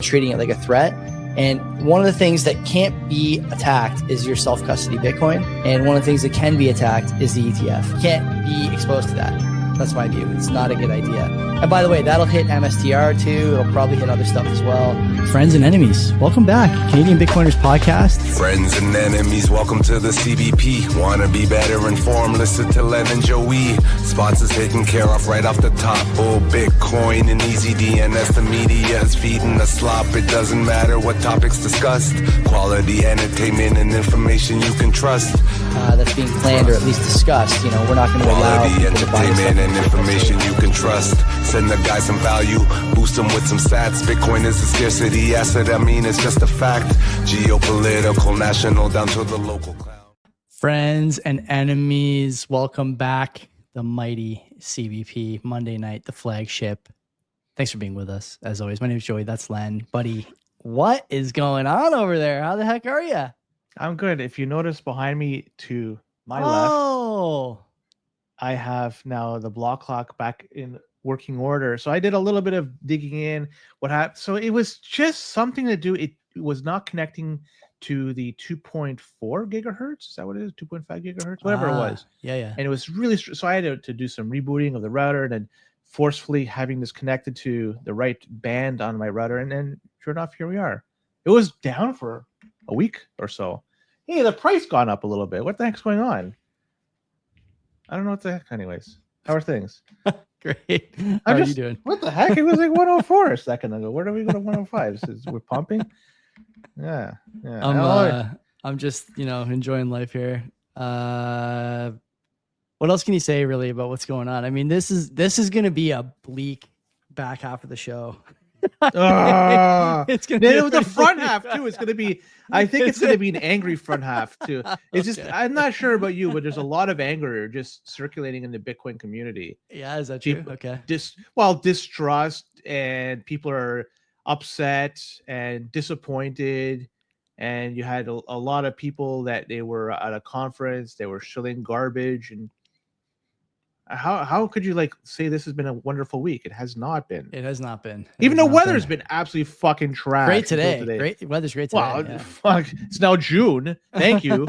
treating it like a threat. And one of the things that can't be attacked is your self-custody Bitcoin. And one of the things that can be attacked is the ETF. You can't be exposed to that. That's my view. It's not a good idea. And by the way, that'll hit MSTR too. It'll probably hit other stuff as well. Friends and enemies, welcome back. Canadian Bitcoiners podcast. Friends and enemies, welcome to the CBP. Wanna be better informed? Listen to Len and Joey. Sponsors taken care of right off the top. Oh, Bitcoin and easy DNS. The media is feeding the slop. It doesn't matter what topics discussed. Quality entertainment and information you can trust. That's being planned or at least discussed. You know, we're not going to allow quality entertainment and information you can trust. Send the guy some value, boost him with some stats. Bitcoin is a scarcity asset. I mean, it's just a fact. Geopolitical, national, down to the local cloud. Friends and enemies, welcome back. The mighty CBP Monday night, the flagship. Thanks for being with us as always. My name is Joey. That's Len. Buddy, what is going on over there? How the heck are you? I'm good. If you notice behind me to my left, I have now the block clock back in working order. So I did a little bit of digging in what happened. So it was just something to do. It was not connecting to the 2.4 gigahertz. Is that what it is? 2.5 gigahertz, whatever it was. Yeah. And it was really, so I had to do some rebooting of the router and then forcefully having this connected to the right band on my router. And then sure enough, here we are. It was down for a week or so. Hey, the price gone up a little bit. What the heck's going on? I don't know what the heck. Anyways, how are things? Great. How are you doing? What the heck? It was like 104 a second ago. Where do we go to 105? We're pumping. Yeah. I'm just enjoying life here. What else can you say really about what's going on? I mean, this is going to be a bleak back half of the show. It's gonna be with the front half too. It's gonna be. I think it's gonna be an angry front half too. It's just. I'm not sure about you, but there's a lot of anger just circulating in the Bitcoin community. Yeah, is that true? Okay. Distrust, and people are upset and disappointed. And you had a lot of people that they were at a conference, they were shilling garbage, and how could you say this has been a wonderful week? It has not been. It has not been. Even the weather's been absolutely fucking trash. Great today. Great weather's great today. Wow, fuck. It's now June. Thank you.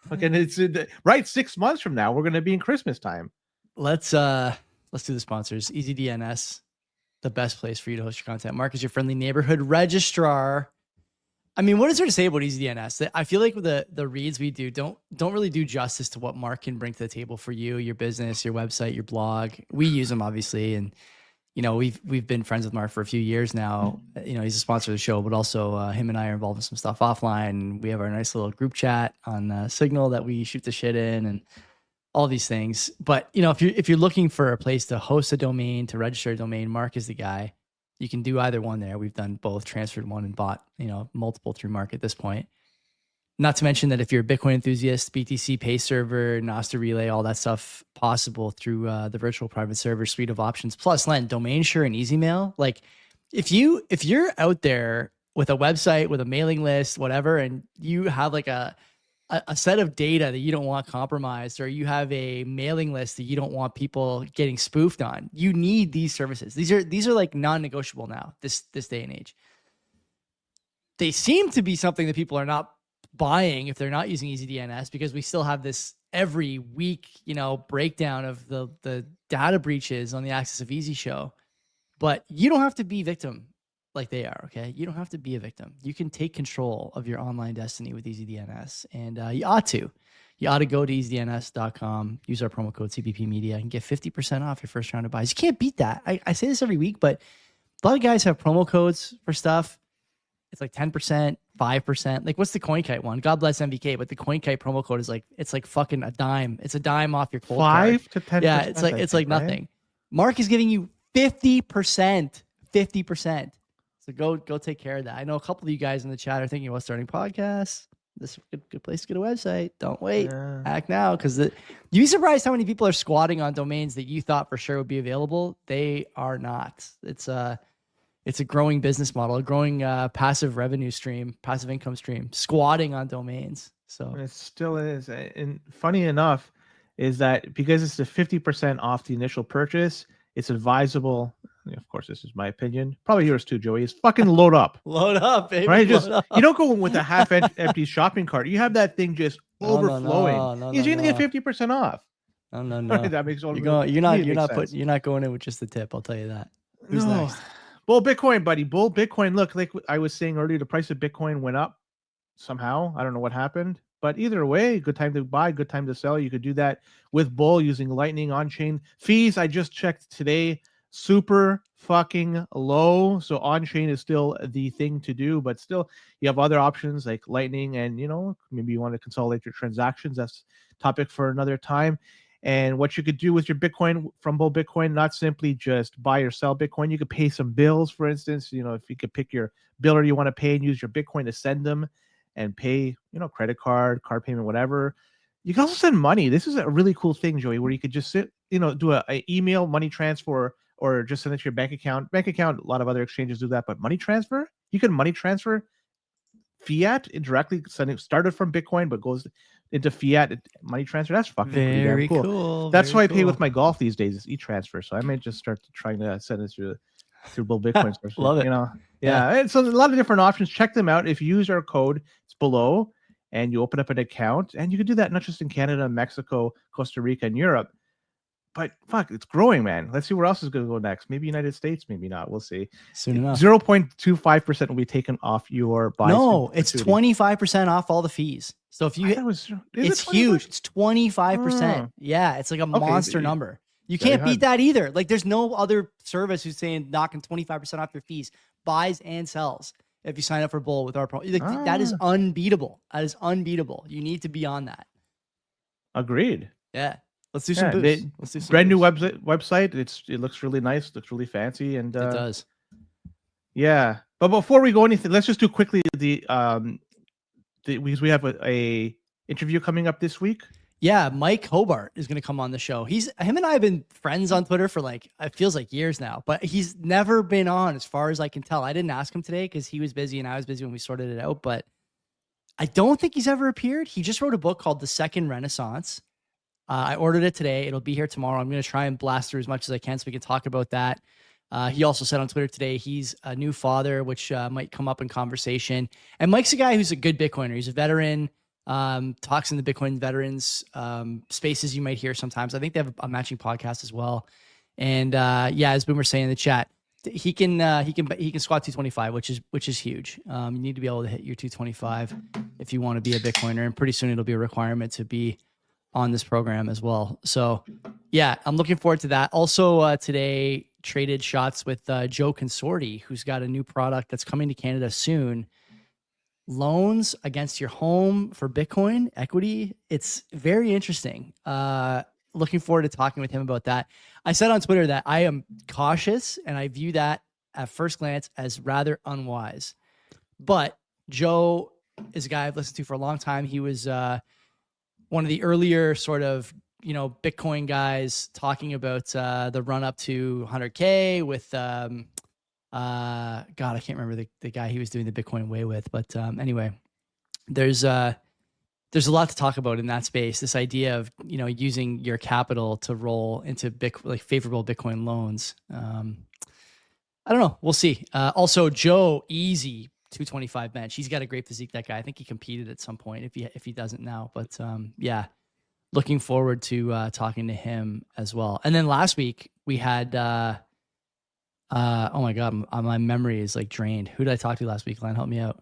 Fucking it's right 6 months from now we're gonna be in Christmas time. Let's do the sponsors. EasyDNS, the best place for you to host your content. Mark is your friendly neighborhood registrar. I mean, what is there to say about EasyDNS? I feel like the reads we do don't really do justice to what Mark can bring to the table for you, your business, your website, your blog. We use them obviously, and we've been friends with Mark for a few years now. He's a sponsor of the show, but also him and I are involved in some stuff offline. We have our nice little group chat on Signal that we shoot the shit in, and all these things. But if you're looking for a place to host a domain, to register a domain, Mark is the guy. You can do either one there. We've done both, transferred one and bought, multiple through Mark at this point. Not to mention that if you're a Bitcoin enthusiast, BTC Pay Server, Nostr Relay, all that stuff possible through the virtual private server suite of options. Plus, Len, DomainSure and EasyMail. Like, if you're out there with a website, with a mailing list, whatever, and you have like a set of data that you don't want compromised, or you have a mailing list that you don't want people getting spoofed on, you need these services. These are like non-negotiable now, this day and age. They seem to be something that people are not buying if they're not using EasyDNS, because we still have this every week, breakdown of the data breaches on the Access of Easy show. But you don't have to be victim like they are, okay? You don't have to be a victim. You can take control of your online destiny with EasyDNS, and you ought to. You ought to go to easydns.com, use our promo code CBP Media, and get 50% off your first round of buys. You can't beat that. I say this every week, but a lot of guys have promo codes for stuff. It's like 10%, 5%. Like, what's the CoinKite one? God bless MVK, but the CoinKite promo code is it's like fucking a dime. It's a dime off your cold 5 to 10%. Yeah, it's like nothing. Right? Mark is giving you 50%. 50%. So go take care of that. I know a couple of you guys in the chat are thinking about starting podcasts. This is a good place to get a website. Don't wait. Yeah. Act now, because you'd be surprised how many people are squatting on domains that you thought for sure would be available. They are not. It's a growing business model, a growing passive revenue stream, passive income stream, squatting on domains. So it still is. And funny enough is that because it's the 50% off the initial purchase, it's advisable of course, this is my opinion, probably yours too, Joey, is fucking load up. Load up, baby. Right? Load Just up. you don't go with a half empty shopping cart. You have that thing just overflowing. No, You're gonna get 50% off. No. Right? That makes all You're not going in with just the tip. I'll tell you that. Who's next? Bull Bitcoin, buddy. Bull Bitcoin. Look, like I was saying earlier, the price of Bitcoin went up somehow. I don't know what happened, but either way, good time to buy, good time to sell. You could do that with Bull using Lightning on-chain. Fees, I just checked today, super fucking low. So on-chain is still the thing to do, but still you have other options like Lightning, and maybe you want to consolidate your transactions. That's topic for another time. And what you could do with your Bitcoin from Bull Bitcoin, not simply just buy or sell Bitcoin. You could pay some bills, for instance. If you could pick your biller you want to pay and use your Bitcoin to send them and pay, credit card payment, whatever. You can also send money. This is a really cool thing, Joey, where you could just do a email money transfer or just send it to your bank account. Bank account, a lot of other exchanges do that, but money transfer, you can money transfer fiat directly, started from Bitcoin, but goes into fiat money transfer. That's fucking very cool. cool. That's why I pay with my golf these days, is e-transfer. So I may just start trying to send it through Bull Bitcoin. Love it. Yeah. It's a lot of different options. Check them out. If you use our code, it's below, and you open up an account, and you can do that not just in Canada, Mexico, Costa Rica, and Europe. But fuck, it's growing, man. Let's see where else is going to go next. Maybe United States, maybe not. We'll see. Soon enough. 0.25% will be taken off your buy. No, it's 25% off all the fees. So if you it's huge. It's 25%. Yeah, it's like a monster number. You can't beat that either. Like there's no other service who's saying knocking 25% off your fees, buys and sells. If you sign up for Bull with our promo, that is unbeatable. That is unbeatable. You need to be on that. Agreed. Yeah. Let's do some boosts. Let's do some brand new website. It looks really nice. Looks really fancy, and it does. Yeah, but before we go anything, let's just do quickly because we have a interview coming up this week. Yeah, Mike Hobart is going to come on the show. Him and I have been friends on Twitter for it feels like years now, but he's never been on as far as I can tell. I didn't ask him today because he was busy and I was busy when we sorted it out, but I don't think he's ever appeared. He just wrote a book called The Second Renaissance. I ordered it today. It'll be here tomorrow. I'm going to try and blast through as much as I can so we can talk about that. He also said on Twitter today he's a new father, which might come up in conversation. And Mike's a guy who's a good Bitcoiner. He's a veteran, talks in the Bitcoin veterans spaces you might hear sometimes. I think they have a matching podcast as well. And as Boomer saying in the chat, he can squat 225, which is huge. You need to be able to hit your 225 if you want to be a Bitcoiner, and pretty soon it'll be a requirement to be on this program as well. So yeah, I'm looking forward to that. Also today traded shots with Joe Consorti, who's got a new product that's coming to Canada soon. Loans against your home for Bitcoin equity. It's very interesting. Looking forward to talking with him about that. I said on Twitter that I am cautious and I view that at first glance as rather unwise, but Joe is a guy I've listened to for a long time. He was, one of the earlier sort of, Bitcoin guys talking about the run up to 100K with, God, I can't remember the guy he was doing the Bitcoin way with, but anyway, there's a lot to talk about in that space. This idea of, using your capital to roll into favorable Bitcoin loans. I don't know. We'll see. Also Joe, easy 225 bench. He's got a great physique, that guy. I think he competed at some point if he doesn't now, but looking forward to talking to him as well. And then last week we had oh my God, my memory is drained. Who did I talk to last week? Glenn, help me out.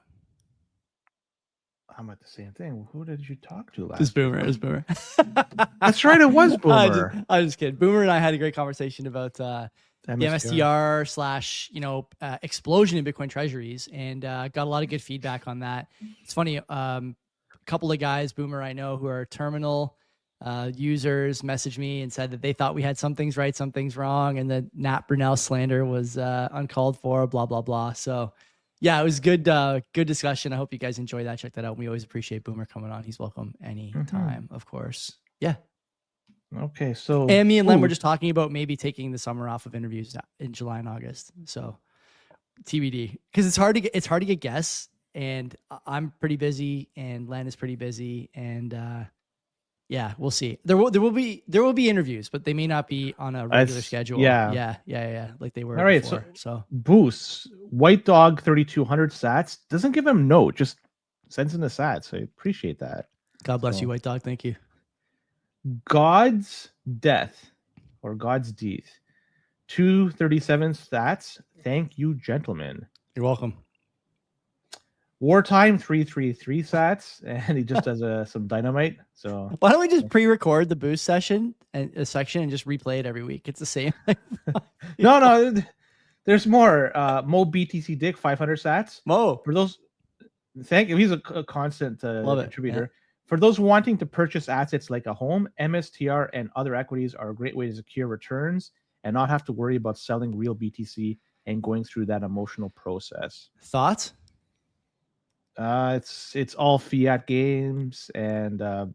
I'm at the same thing. Who did you talk to last? It was Boomer. That's right. It was Boomer. I was just kidding. Boomer and I had a great conversation about the MSTR / explosion in Bitcoin treasuries, and got a lot of good feedback on that. It's funny. A couple of guys, Boomer, I know, who are terminal users messaged me and said that they thought we had some things right, some things wrong, and the Nat Brunel slander was uncalled for, blah, blah, blah. So yeah, it was good discussion. I hope you guys enjoy that. Check that out. We always appreciate Boomer coming on. He's welcome anytime, of course. Yeah. Okay, so and me and Len were just talking about maybe taking the summer off of interviews in July and August. So TBD, because it's hard to get guests, and I'm pretty busy, and Len is pretty busy, and Yeah, we'll see. There will be interviews, but they may not be on a regular schedule. Yeah. Yeah, like they were All right, before. So Boost, White Dog 3200 sats, doesn't give him note, just sends in the sats. I appreciate that. God bless So, you, White Dog. Thank you. God's Death or God's Death, 237 stats. Thank you, gentlemen. You're welcome. Wartime 333 sats, and he just has some dynamite. So why don't we just pre-record the boost session and a section and just replay it every week? It's the same. no, there's more. Mo BTC Dick 500 sats. Mo, for those, thank you. He's a constant contributor. Yeah. For those wanting to purchase assets like a home, MSTR and other equities are a great way to secure returns and not have to worry about selling real BTC and going through that emotional process. Thoughts? It's all fiat games, and Mo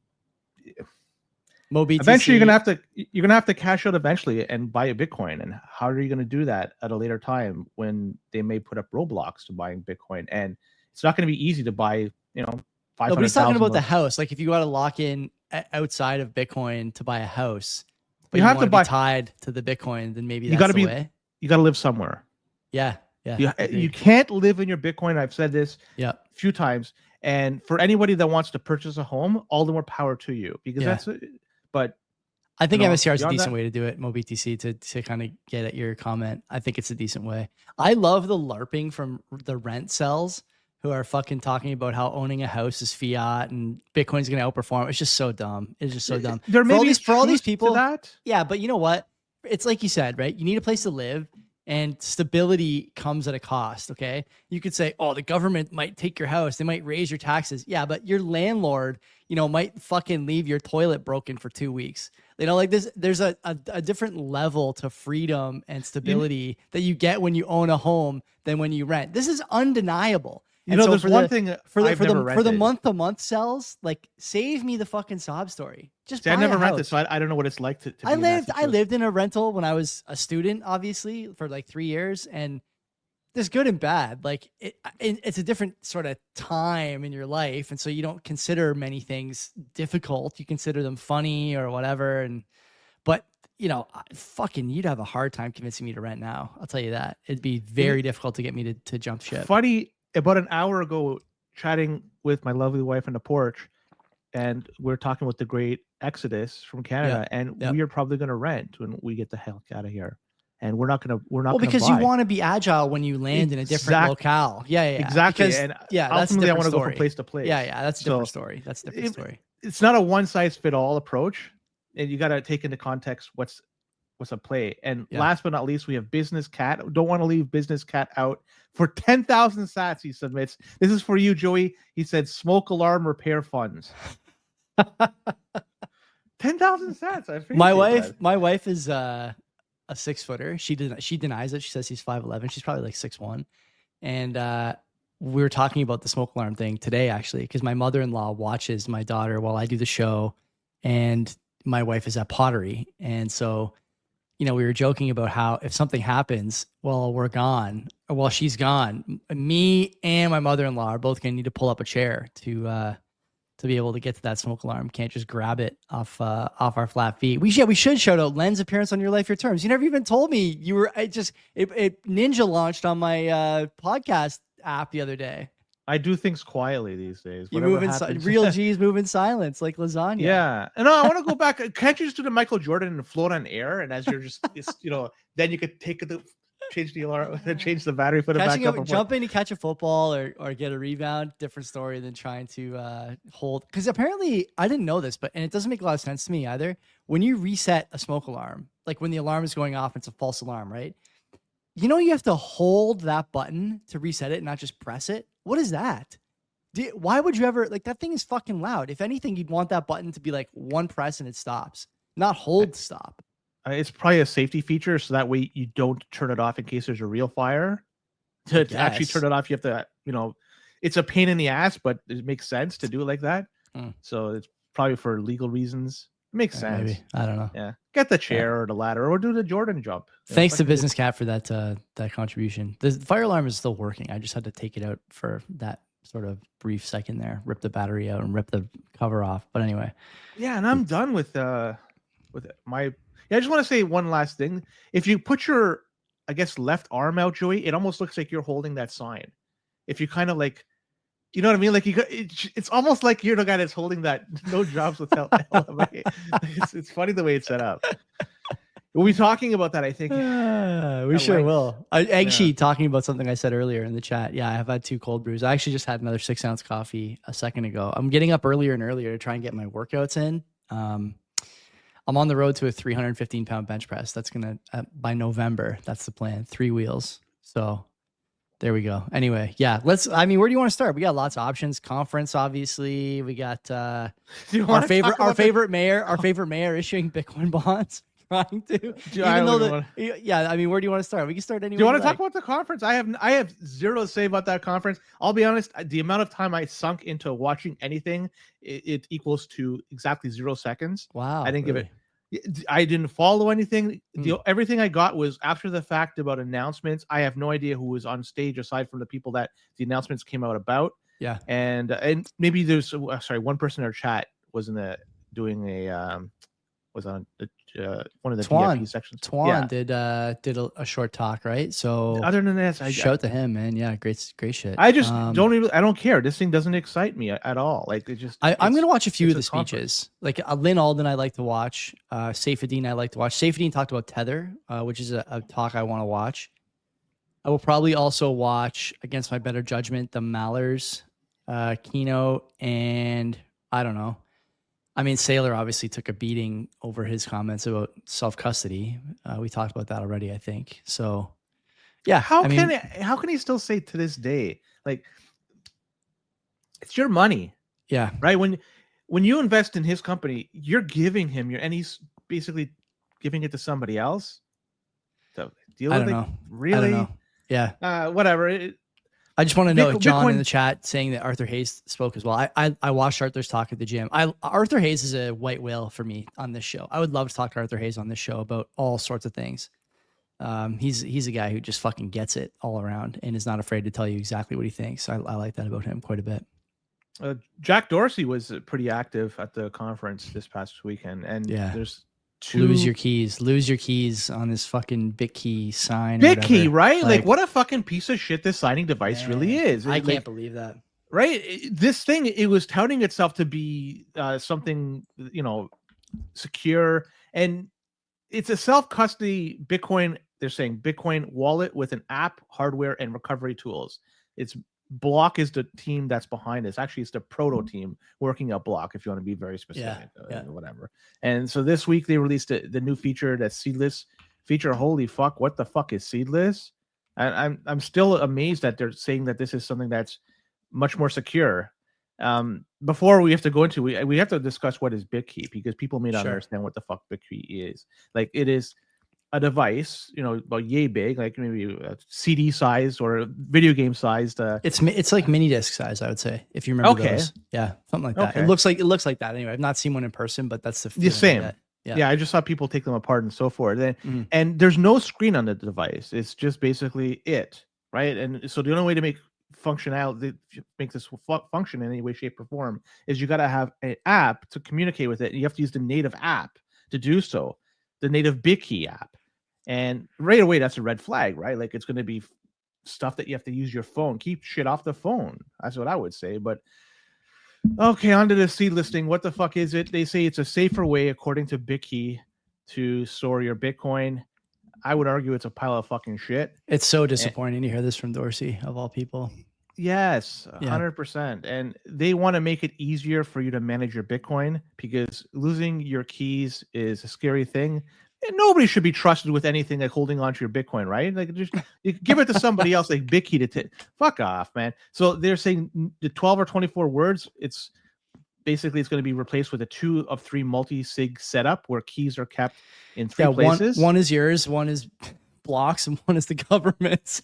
BTC. eventually you're gonna have to cash out eventually and buy a Bitcoin. And how are you gonna do that at a later time when they may put up roadblocks to buying Bitcoin? And it's not gonna be easy to buy, Nobody's talking about the house. Like if you got to lock in outside of Bitcoin to buy a house, but you have to be tied to the Bitcoin, then maybe that's the way. You got to live somewhere. Yeah. You can't live in your Bitcoin. I've said this a few times. And for anybody that wants to purchase a home, all the more power to you, because but I think MSCR is a decent way to do it. MoBTC to kind of get at your comment. I think it's a decent way. I love the LARPing from the rent cells who are fucking talking about how owning a house is fiat and Bitcoin's going to outperform. It's just so dumb. It's just so dumb. There may be for all these people. That. Yeah, but you know what? It's like you said, right? You need a place to live. And stability comes at a cost, okay? You could say, oh, the government might take your house. They might raise your taxes. Yeah, but your landlord, might fucking leave your toilet broken for 2 weeks. Like there's a different level to freedom and stability that you get when you own a home than when you rent. This is undeniable. There's one thing for the month-to-month sells, like save me the fucking sob story. Just I never rented, so I don't know what it's like to I lived in a rental when I was a student, obviously, for like 3 years, and there's good and bad. Like it's a different sort of time in your life, and so you don't consider many things difficult. You consider them funny or whatever, but you'd have a hard time convincing me to rent now. I'll tell you that. It'd be very difficult to get me to jump ship. Funny. About an hour ago, chatting with my lovely wife on the porch, and we're talking with the great exodus from Canada, and we are probably going to rent when we get the hell out of here. And we're not because you want to be agile when you land in a different locale. Yeah, exactly. Because, and that's ultimately, I want to story. go from place to place. Yeah, that's a different story. That's a different story. It's not a one size fit all approach, and you got to take into context what's a play. And last but not least, we have Business Cat. Don't want to leave Business Cat out. For 10,000 sats, he submits. This is for you, Joey. He said, smoke alarm repair funds. 10,000 sats. My wife is a 6-footer. She denies it. She says she's 5'11". She's probably like 6'1". And we were talking about the smoke alarm thing today, actually, because my mother-in-law watches my daughter while I do the show, and my wife is at pottery. And so, we were joking about how if something happens while we're gone or while she's gone, me and my mother-in-law are both going to need to pull up a chair to be able to get to that smoke alarm. Can't just grab it off our flat feet. We should shout out Len's appearance on Your Life, Your Terms. You never even told me you were. It Ninja launched on my podcast app the other day. I do things quietly these days. You move in real G's move in silence like lasagna. Yeah, and I want to go back. Can't you just do the Michael Jordan and float on air? And as you're just, then you could change the alarm, change the battery, put it back up. Jumping to catch a football or get a rebound, different story than trying to hold. Because apparently, I didn't know this, and it doesn't make a lot of sense to me either. When you reset a smoke alarm, like when the alarm is going off, it's a false alarm, right? You have to hold that button to reset it and not just press it. What is that? Why would you ever, that thing is fucking loud. If anything, you'd want that button to be like one press and it stops, not hold stop. It's probably a safety feature, so that way you don't turn it off in case there's a real fire. To actually turn it off, you have to, it's a pain in the ass, but it makes sense to do it like that. So it's probably for legal reasons. It makes sense. Maybe. I don't know. Yeah. Get the chair or the ladder or do the Jordan jump. Thanks to Business Cat for that contribution. The fire alarm is still working. I just had to take it out for that sort of brief second there, rip the battery out and rip the cover off. But anyway, Yeah, and I'm done with my. Yeah, I just want to say one last thing. If you put your, I guess, left arm out, Joey, it almost looks like you're holding that sign. If you kind of like, you know what I mean? Like it's almost like you're the guy that's holding that no jobs without elevate. It's funny the way it's set up. We'll be talking about that, I think. We sure will. Egg sheet talking about something I said earlier in the chat. Yeah, I have had 2 cold brews. I actually just had another 6-ounce coffee a second ago. I'm getting up earlier and earlier to try and get my workouts in. I'm on the road to a 315-pound bench press. That's going to, by November, that's the plan. 3 wheels. So there we go. Anyway, yeah, where do you want to start? We got lots of options. Conference, obviously. We got our favorite mayor issuing Bitcoin bonds. Trying to, I mean, where do you want to start? We can start anywhere. Do you want to talk about the conference? I have zero to say about that conference. I'll be honest. The amount of time I sunk into watching anything, it equals to exactly 0 seconds. Wow, I didn't give it. I didn't follow anything. Everything I got was after the fact about announcements. I have no idea who was on stage aside from the people that the announcements came out about. Yeah, and maybe there's one person in our chat was doing a was on the one of the VIP sections. Twan did a short talk, right? So other than this, shout to him, man. Yeah, great shit. I just I don't care. This thing doesn't excite me at all. Like I'm gonna watch a few of the speeches. Like Lynn Alden, I like to watch. Saifedean, I like to watch. Saifedean talked about Tether, which is a talk I want to watch. I will probably also watch, against my better judgment, the Mallers keynote, and I don't know. I mean, Saylor obviously took a beating over his comments about self-custody. We talked about that already, I think. So, yeah. How can he still say to this day, like, it's your money? Yeah. Right. When you invest in his company, you're giving him and he's basically giving it to somebody else. So deal with it. Really? I don't know. Yeah. Whatever. I just want to know, John in the chat saying that Arthur Hayes spoke as well. I watched Arthur's talk at the gym. Arthur Hayes is a white whale for me on this show. I would love to talk to Arthur Hayes on this show about all sorts of things. He's a guy who just fucking gets it all around and is not afraid to tell you exactly what he thinks. I like that about him quite a bit. Jack Dorsey was pretty active at the conference this past weekend, and there's lose your keys on this fucking BitKey sign. BitKey, right? Like what a fucking piece of shit this signing device really is. I can't believe that. Right? This thing, it was touting itself to be something, secure, and it's a self-custody Bitcoin. They're saying Bitcoin wallet with an app, hardware, and recovery tools. It's Block is the team that's behind this. Actually, it's the proto team working at Block, if you want to be very specific, whatever. And so this week they released the new feature, that seedless feature. Holy fuck, what the fuck is seedless? And I'm still amazed that they're saying that this is something that's much more secure. Before we have to go into, we have to discuss what is BitKey, because people may not understand what the fuck BitKey is. Like, it is a device, about yay big, like maybe a CD sized or a video game sized. It's like mini disc size, I would say, if you remember those. Yeah, something like that. It looks like that anyway. I've not seen one in person, but that's the same. Yeah, I just saw people take them apart and so forth. And there's no screen on the device. It's just basically it, right? And so the only way to make this function in any way, shape, or form is you got to have an app to communicate with it. And you have to use the native app to do so, the native BitKey app. And right away, that's a red flag, right? Like, it's going to be stuff that you have to use your phone. Keep shit off the phone. That's what I would say. But okay, on to the seed listing. What the fuck is it? They say it's a safer way, according to BitKey, to store your Bitcoin. I would argue it's a pile of fucking shit. It's so disappointing to hear this from Dorsey, of all people. Yes, 100%. And they want to make it easier for you to manage your Bitcoin, because losing your keys is a scary thing. And nobody should be trusted with anything like holding onto your Bitcoin, right? Like, just you give it to somebody else, like BitKey, to fuck off, man. So they're saying the 12 or 24 words, it's going to be replaced with a 2 of 3 multi-sig setup where keys are kept in 3 places. One is yours, one is Block's, and one is the government's.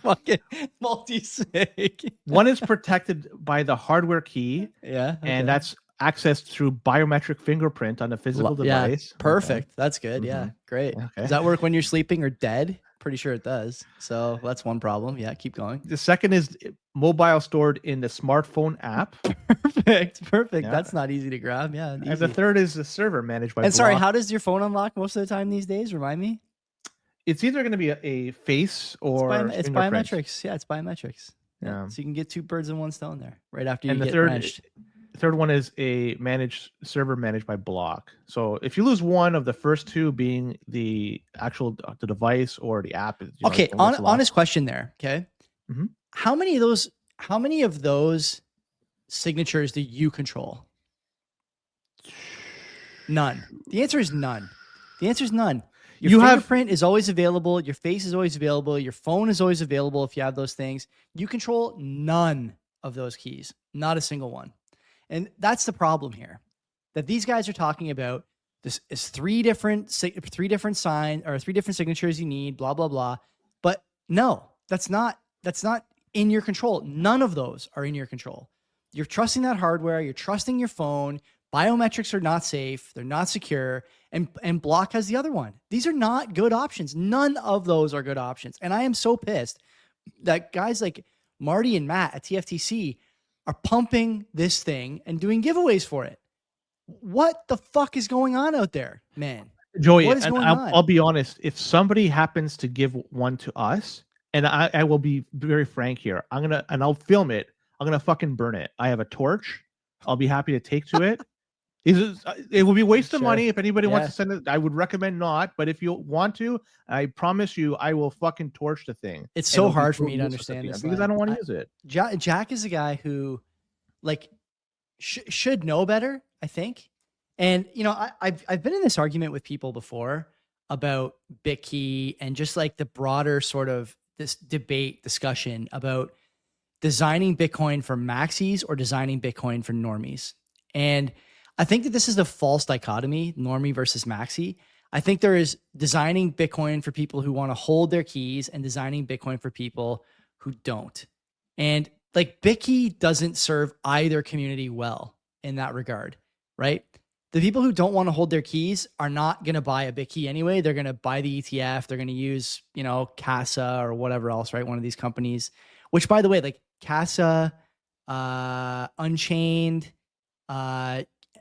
Fucking multi-sig. One is protected by the hardware key. Yeah. Okay. And that's accessed through biometric fingerprint on a physical device. Perfect. That's good. Yeah. Great. Does that work when you're sleeping or dead? Pretty sure it does. So that's one problem. Yeah, keep going. The second is mobile stored in the smartphone app. Perfect. Yeah. That's not easy to grab. Yeah. And the third is the server managed by And sorry, Block. how does your phone unlock most of the time these days? Remind me. It's either going to be a face or It's fingerprints. biometrics. Yeah, it's biometrics. Yeah. So you can get 2 birds in one stone there right after you And the get wrenched. third one is a server managed by Block. So if you lose one of the first two, being the actual the device or the app, Okay, honest question there. Okay, Mhm. How many of those signatures do you control? None. The answer is none. Your fingerprint is always available. Your face is always available. Your phone is always available if you have those things. You control none of those keys, not a single one. And that's the problem here, that these guys are talking about. This is 3 different signs or 3 different signatures you need, blah, blah, blah. But no, that's not in your control. None of those are in your control. You're trusting that hardware. You're trusting your phone. Biometrics are not safe. They're not secure. And Block has the other one. These are not good options. None of those are good options. And I am so pissed that guys like Marty and Matt at TFTC are pumping this thing and doing giveaways for it. What the fuck is going on out there, man? Joey, what is going on? I'll be honest. If somebody happens to give one to us, and I will be very frank here, I'll film it. I'm gonna fucking burn it. I have a torch. I'll be happy to take to it. It will be a waste of money if anybody wants to send it. I would recommend not, but if you want to, I promise you, I will fucking torch the thing. It's so hard for me to understand this because I don't want to use it. Jack is a guy who, like, should know better, I think. And I've been in this argument with people before about BitKey and just like the broader sort of this discussion about designing Bitcoin for maxis or designing Bitcoin for normies. And I think that this is the false dichotomy, normie versus maxi. I think there is designing Bitcoin for people who want to hold their keys and designing Bitcoin for people who don't. And like BitKey doesn't serve either community well in that regard, right? The people who don't want to hold their keys are not going to buy a BitKey anyway. They're going to buy the ETF. They're going to use, Casa or whatever else, right? One of these companies, which, by the way, like Casa, Unchained,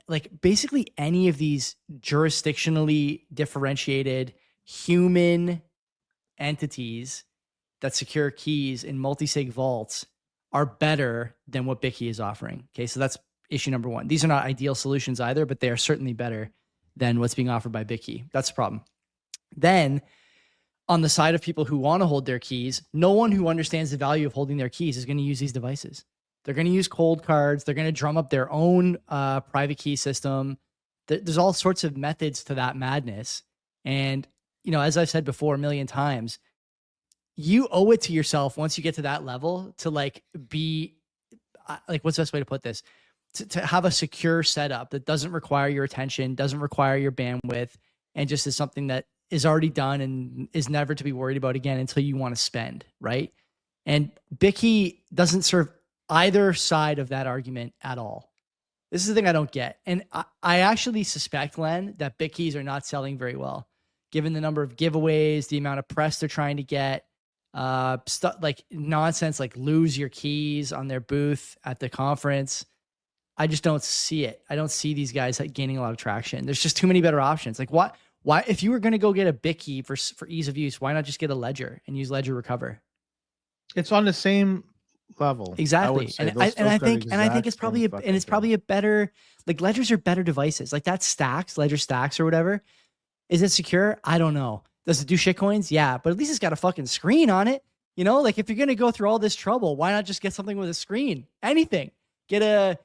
like basically any of these jurisdictionally differentiated human entities that secure keys in multi-sig vaults are better than what BitKey is offering. Okay, so that's issue number 1. These are not ideal solutions either, but they are certainly better than what's being offered by BitKey. That's the problem. Then on the side of people who want to hold their keys, no one who understands the value of holding their keys is going to use these devices. They're going to use cold cards. They're going to drum up their own private key system. There's all sorts of methods to that madness. And, as I've said before a million times, you owe it to yourself once you get to that level to be what's the best way to put this? To have a secure setup that doesn't require your attention, doesn't require your bandwidth, and just is something that is already done and is never to be worried about again until you want to spend, right? And BitKey doesn't serve either side of that argument at all. This is the thing I don't get. And I actually suspect, Len, that BitKeys are not selling very well, given the number of giveaways, the amount of press they're trying to get, stuff like nonsense, like lose your keys on their booth at the conference. I just don't see it. I don't see these guys gaining a lot of traction. There's just too many better options. Like why, if you were going to go get a BitKey for ease of use, why not just get a Ledger and use Ledger Recover? It's on the same level. Exactly. I think it's probably a better, like Ledgers are better devices. Like that Ledger Stacks or whatever. Is it secure? I don't know. Does it do shitcoins? Yeah, but at least it's got a fucking screen on it. Like if you're going to go through all this trouble, why not just get something with a screen? Anything. Get a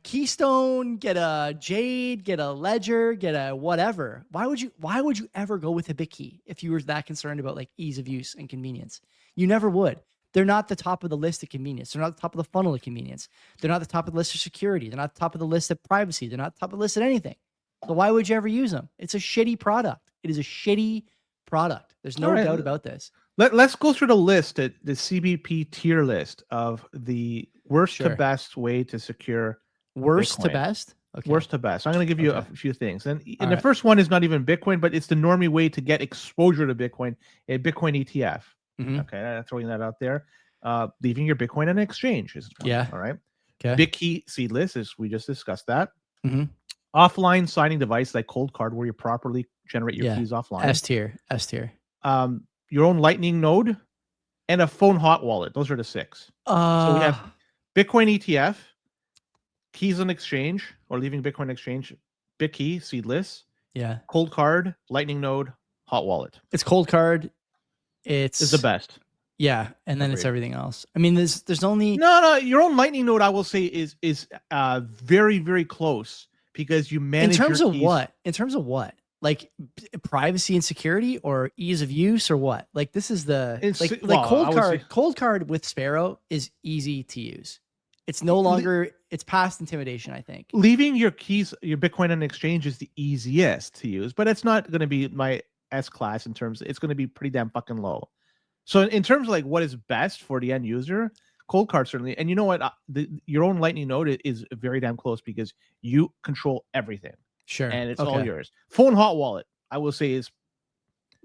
Keystone, get a Jade, get a Ledger, get a whatever. Why would you ever go with a BitKey if you were that concerned about like ease of use and convenience? You never would. They're not the top of the list of convenience. They're not the top of the funnel of convenience. They're not the top of the list of security. They're not the top of the list of privacy. They're not the top of the list of anything. So why would you ever use them? It's a shitty product. It is a shitty product. There's no doubt about this. Let's go through the list, the CBP tier list of the worst to best way to secure Worst Bitcoin. to best? Okay. Worst to best. So I'm going to give you Okay. a few things. And All the right. first one is not even Bitcoin, but it's the normie way to get exposure to Bitcoin, a Bitcoin ETF. Mhm. Okay, I'm throwing that out there. Leaving your Bitcoin on an exchange is one. Yeah. All right. Okay. BitKey seedless, as we just discussed that. Mhm. Offline signing device like Cold Card, where you properly generate your Yeah. keys offline. S tier. Your own Lightning node, and a phone hot wallet. Those are the 6. So we have Bitcoin ETF, keys on exchange, or leaving Bitcoin exchange, BitKey seedless, yeah. Cold Card, Lightning node, hot wallet. It's Cold Card. It's Is the best. Yeah, and then it's Agreed. everything else. I mean, there's only No. Your own Lightning node, I will say, is very, very close because you manage in terms your of keys. what? In terms of what? Like privacy and security, or ease of use, or what? Like this is the Cold Card with Sparrow is easy to use. It's no longer. It's past intimidation, I think. Leaving your keys, your Bitcoin on exchange is the easiest to use, but it's not going to be my S class in terms. It's going to be pretty damn fucking low. So in terms of like what is best for the end user, Cold Card certainly. And you know what? Your own Lightning node is very damn close because you control everything. Sure, and it's all yours. Phone hot wallet, I will say, is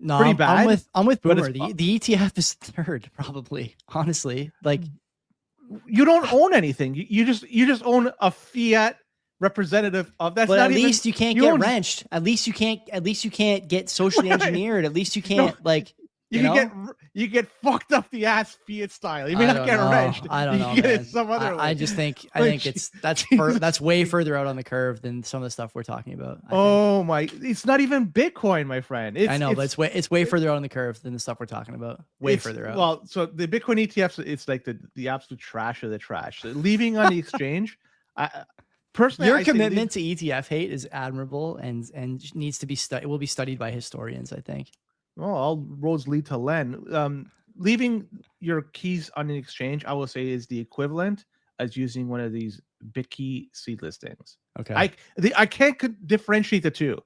pretty bad. I'm with Boomer. The ETF is third, probably. Honestly, like you don't own anything. You just own a fiat representative of that's. But not at even, least you can't get wrenched. At least you can't get socially engineered. At least you can't You get fucked up the ass fiat style. You may not get wrenched. I don't know. You get it some other way. I think that's way further out on the curve than some of the stuff we're talking about. It's not even Bitcoin, my friend. I know, but it's way further out on the curve than the stuff we're talking about. Way further out. Well, so the Bitcoin ETFs, it's like the absolute trash of the trash. So leaving on the exchange, personally, your commitment to ETF hate is admirable and needs to be studied. It will be studied by historians, I think. Well, all roads lead to Len. Leaving your keys on an exchange, I will say, is the equivalent as using one of these BitKey seedless things. Okay. I can't differentiate the two.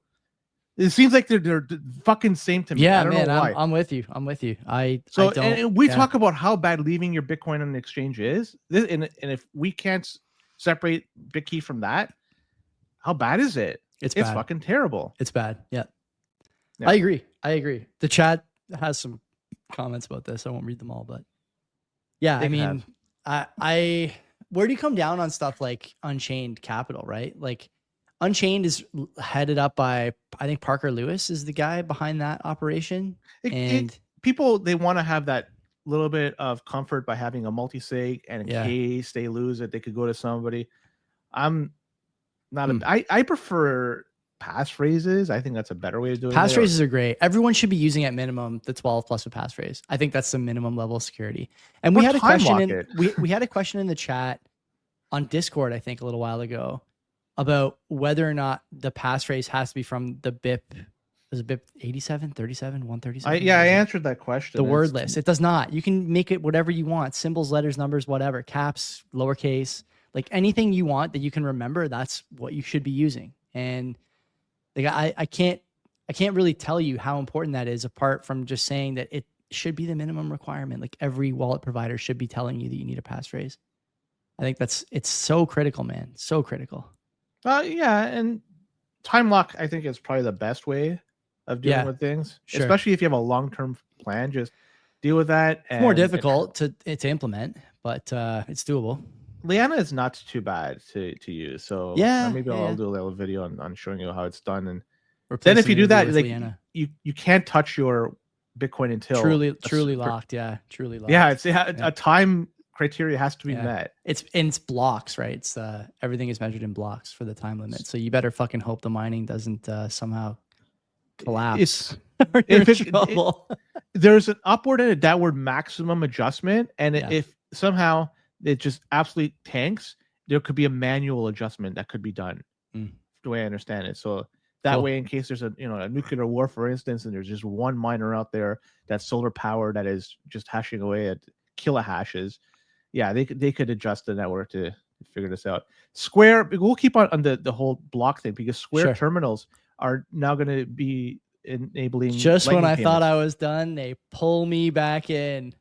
It seems like they're fucking same to me. Yeah, I don't know why. I'm with you. And we talk about how bad leaving your Bitcoin on an exchange is. And if we can't separate BitKey from that, how bad is it? It's bad. Fucking terrible. It's bad. Yeah. I agree. The chat has some comments about this. I won't read them all, but yeah, I mean, I where do you come down on stuff like Unchained Capital, right? Like Unchained is headed up by, I think Parker Lewis is the guy behind that operation. People, they want to have that little bit of comfort by having a multi-sig, and in case they lose it, they could go to somebody. I'm not I prefer passphrases. I think that's a better way to do it. Passphrases are great. Everyone should be using at minimum the 12 plus a passphrase. I think that's the minimum level of security. And we had a question we had a question in the chat on Discord, I think a little while ago, about whether or not the passphrase has to be from the BIP. Was it BIP 87, 37, 137? I answered that question. The word list. It does not. You can make it whatever you want. Symbols, letters, numbers, whatever. Caps, lowercase, like anything you want that you can remember, that's what you should be using. And I can't really tell you how important that is, apart from just saying that it should be the minimum requirement. Like every wallet provider should be telling you that you need a passphrase. I think it's so critical, man. So critical. Yeah, and time lock, I think, is probably the best way of dealing with things, especially if you have a long-term plan. Just deal with that. It's more difficult to implement, but it's doable. Liana is not too bad to use, so maybe I'll do a little video on showing you how it's done. And then if you do that, like you can't touch your Bitcoin until truly locked. Yeah, truly locked. Yeah, it's a time criteria has to be met. It's blocks, right? It's everything is measured in blocks for the time limit. So you better fucking hope the mining doesn't somehow collapse. There's an upward and a downward maximum adjustment, and if somehow it just absolutely tanks, there could be a manual adjustment that could be done. The way I understand it, so that way, in case there's a nuclear war, for instance, and there's just one miner out there that's solar powered that is just hashing away at kilohashes, they could adjust the network to figure this out. Square, we'll keep on the whole block thing, because Square terminals are now going to be enabling. Just when I thought I was done, they pull me back in.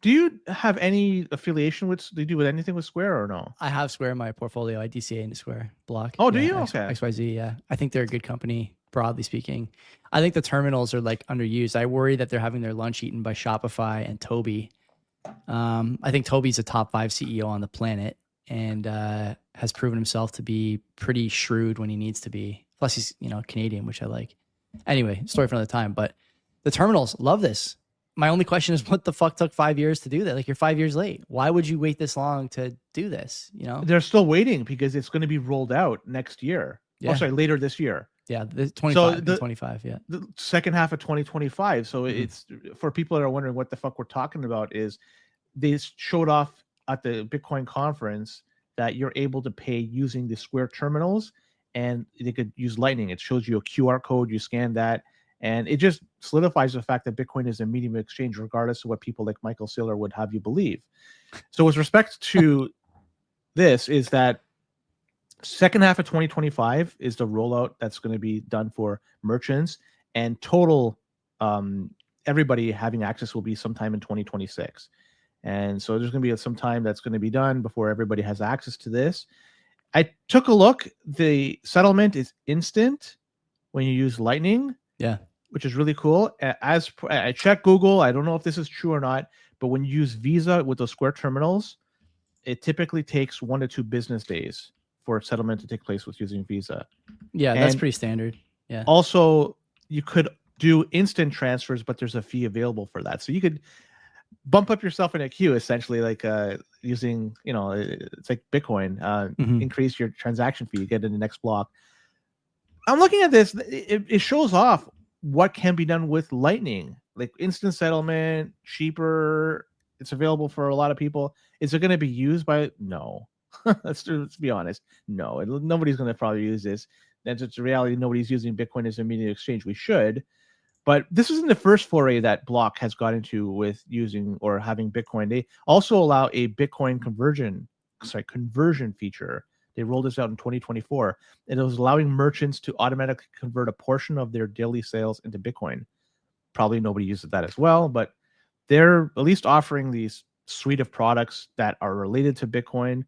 Do you have any affiliation with? Do you do with anything with Square or no? I have Square in my portfolio. I DCA into Square Block. Oh, do Yeah, you? Okay. XYZ. Yeah, I think they're a good company. Broadly speaking, I think the terminals are like underused. I worry that they're having their lunch eaten by Shopify and Toby. I think Toby's a top 5 CEO on the planet and has proven himself to be pretty shrewd when he needs to be. Plus, he's Canadian, which I like. Anyway, story for another time. But the terminals love this. My only question is, what the fuck took 5 years to do that? Like, you're 5 years late. Why would you wait this long to do this? They're still waiting because it's going to be rolled out next year. Yeah. Oh, sorry, later this year. Yeah, the 25. Yeah, the second half of 2025. So it's for people that are wondering what the fuck we're talking about. Is they showed off at the Bitcoin conference that you're able to pay using the Square terminals, and they could use Lightning. It shows you a QR code. You scan that. And it just solidifies the fact that Bitcoin is a medium of exchange, regardless of what people like Michael Saylor would have you believe. So with respect to this, is that second half of 2025 is the rollout that's going to be done for merchants, and total everybody having access will be sometime in 2026. And so there's going to be some time that's going to be done before everybody has access to this. I took a look. The settlement is instant when you use Lightning. Yeah. Which is really cool. As I checked Google, I don't know if this is true or not, but when you use Visa with those Square terminals, it typically takes 1 to 2 business days for settlement to take place with using Visa. Yeah, that's pretty standard. Yeah. Also, you could do instant transfers, but there's a fee available for that. So you could bump up yourself in a queue, essentially, like using, it's like Bitcoin, increase your transaction fee, you get in the next block. I'm looking at this. It shows off what can be done with Lightning, like instant settlement, cheaper. It's available for a lot of people. Is it going to be used by? No. let's be honest. No, nobody's going to probably use this. That's just the reality. Nobody's using Bitcoin as a medium of exchange. We should, but this isn't the first foray that Block has got into with using or having Bitcoin. They also allow a Bitcoin conversion feature. They rolled this out in 2024, and it was allowing merchants to automatically convert a portion of their daily sales into Bitcoin. Probably nobody uses that as well, but they're at least offering these suite of products that are related to Bitcoin.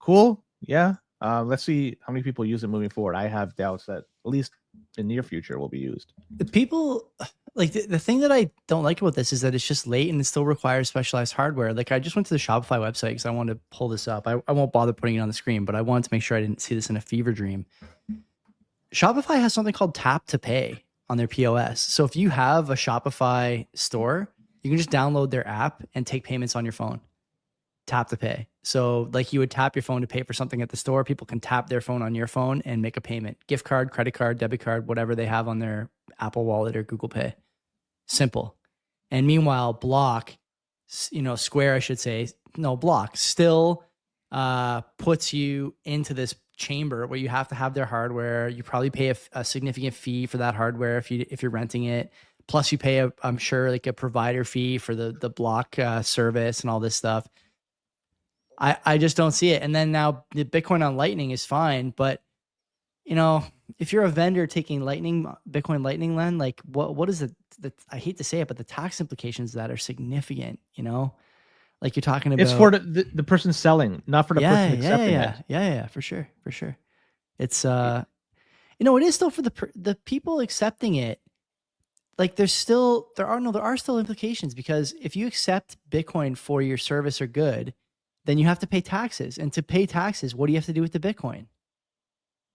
Cool. Yeah. Let's see how many people use it moving forward. I have doubts that at least in the near future will be used. The people, like the thing that I don't like about this is that it's just late and it still requires specialized hardware. Like, I just went to the Shopify website because I wanted to pull this up. I won't bother putting it on the screen, but I wanted to make sure I didn't see this in a fever dream. Shopify has something called Tap to Pay on their POS. So if you have a Shopify store, you can just download their app and take payments on your phone. Tap to Pay. So like, you would tap your phone to pay for something at the store. People can tap their phone on your phone and make a payment. Gift card, credit card, debit card, whatever they have on their Apple Wallet or Google Pay. Simple. And meanwhile, Block, Square, I should say, no, Block still puts you into this chamber where you have to have their hardware. You probably pay a significant fee for that hardware if you're renting it. Plus you pay I'm sure like a provider fee for the Block service and all this stuff. I just don't see it. And then now the Bitcoin on Lightning is fine, but if you're a vendor taking Bitcoin Lightning Len, like what is I hate to say it, but the tax implications of that are significant, like you're talking about. It's for the person selling, not for the person accepting it. Yeah, for sure. It's, it is still for the people accepting it. Like there are still implications, because if you accept Bitcoin for your service or good, then you have to pay taxes. And to pay taxes, what do you have to do with the Bitcoin?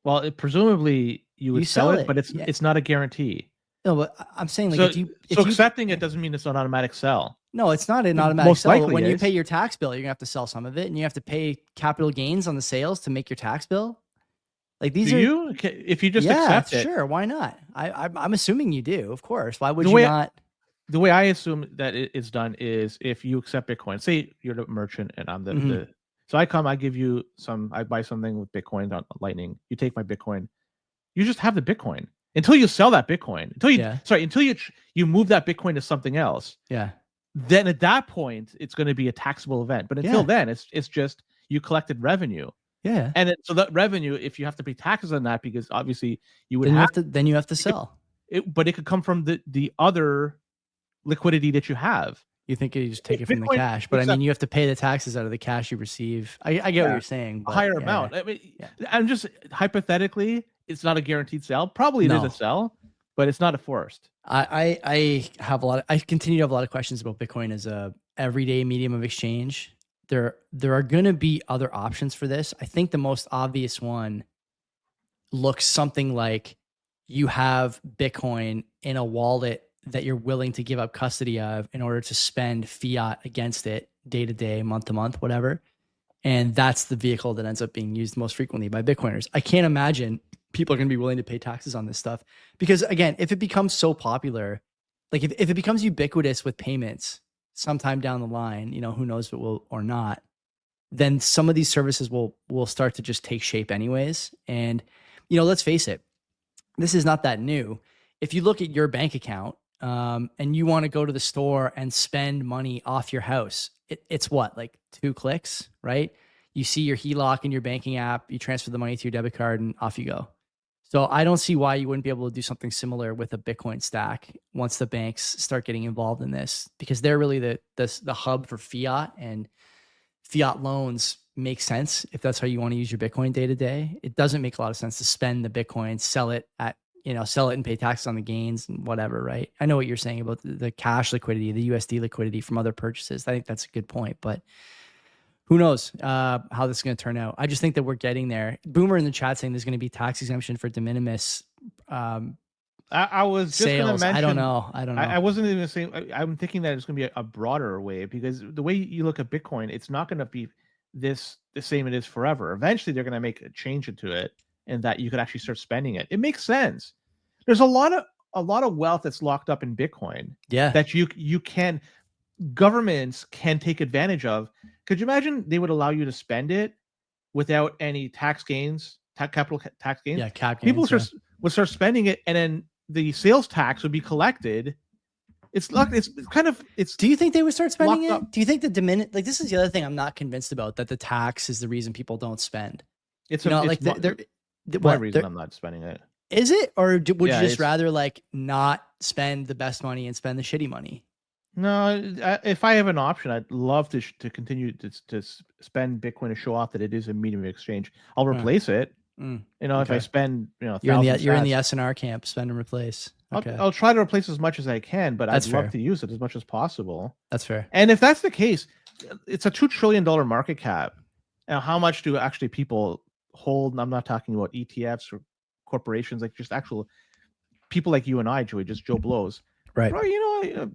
Well, presumably you would sell it, but it's not a guarantee. No, but I'm saying, like, so accepting it doesn't mean it's an automatic sell. No, it's not an automatic sell. When you pay your tax bill, you're gonna have to sell some of it, and you have to pay capital gains on the sales to make your tax bill. Like these if you just accept it, sure, why not? I'm assuming you do, of course. Why would you not? The way I assume that it's done is if you accept Bitcoin. Say you're the merchant and I'm the so I give you I buy something with Bitcoin on Lightning. You take my Bitcoin. You just have the Bitcoin until you sell that Bitcoin. Until you move that Bitcoin to something else. Yeah. Then at that point, it's going to be a taxable event. But until then, it's just you collected revenue. Yeah. And so that revenue, if you have to pay taxes on that, because obviously you would then you have to sell. But it could come from the other liquidity that you have. You think you just take it from the Bitcoin cash, but I takes mean, up you have to pay the taxes out of the cash you receive. I get what you're saying, a but higher yeah, amount. yeah. I mean, Yeah. I'm just hypothetically, it's not a guaranteed sell. Probably it is No. a sell, but it's not a forced. I have I continue to have a lot of questions about Bitcoin as a everyday medium of exchange. There are going to be other options for this. I think the most obvious one looks something like you have Bitcoin in a wallet that you're willing to give up custody of in order to spend fiat against it day to day, month to month, whatever. And that's the vehicle that ends up being used most frequently by Bitcoiners. I can't imagine people are going to be willing to pay taxes on this stuff because, again, if it becomes so popular, like if it becomes ubiquitous with payments sometime down the line, who knows if it will or not, then some of these services will start to just take shape anyways. And, let's face it, this is not that new. If you look at your bank account and you want to go to the store and spend money off your house, it's what, like 2 clicks, right? You see your HELOC in your banking app, you transfer the money to your debit card and off you go. So I don't see why you wouldn't be able to do something similar with a Bitcoin stack once the banks start getting involved in this, because they're really the hub for fiat, and fiat loans make sense if that's how you want to use your Bitcoin day to day. It doesn't make a lot of sense to spend the Bitcoin, sell it and pay taxes on the gains and whatever, right? I know what you're saying about the cash liquidity, the USD liquidity from other purchases. I think that's a good point, but who knows how this is going to turn out. I just think that we're getting there. Boomer in the chat saying there's going to be tax exemption for de minimis I was just going to sales. mention. I don't know. I wasn't even saying. I'm thinking that it's going to be a broader way, because the way you look at Bitcoin, it's not going to be the same it is forever. Eventually, they're going to make a change into it, and that you could actually start spending it. It makes sense. There's a lot of wealth that's locked up in Bitcoin. Yeah. That you can, governments can take advantage of. Could you imagine they would allow you to spend it without any tax gains, capital tax gains? Yeah, cap gains. People would start spending it, and then the sales tax would be collected. Do you think they would start spending it? up. Do you think this is the other thing I'm not convinced about, that the tax is the reason people don't spend? It's my reason I'm not spending it. Is it? Or would you just rather not spend the best money and spend the shitty money? No, if I have an option, I'd love to continue to spend Bitcoin to show off that it is a medium of exchange. I'll replace it. If I spend, you're in the SNR camp, spend and replace. Okay. I'll try to replace as much as I can, but That's I'd fair. love to use it as much as possible. That's fair. And if that's the case, it's a $2 trillion market cap. Now, how much do actually people hold? And I'm not talking about ETFs or corporations, like just actual people like you and I, Joey, just Joe Blows. Right. Bro, a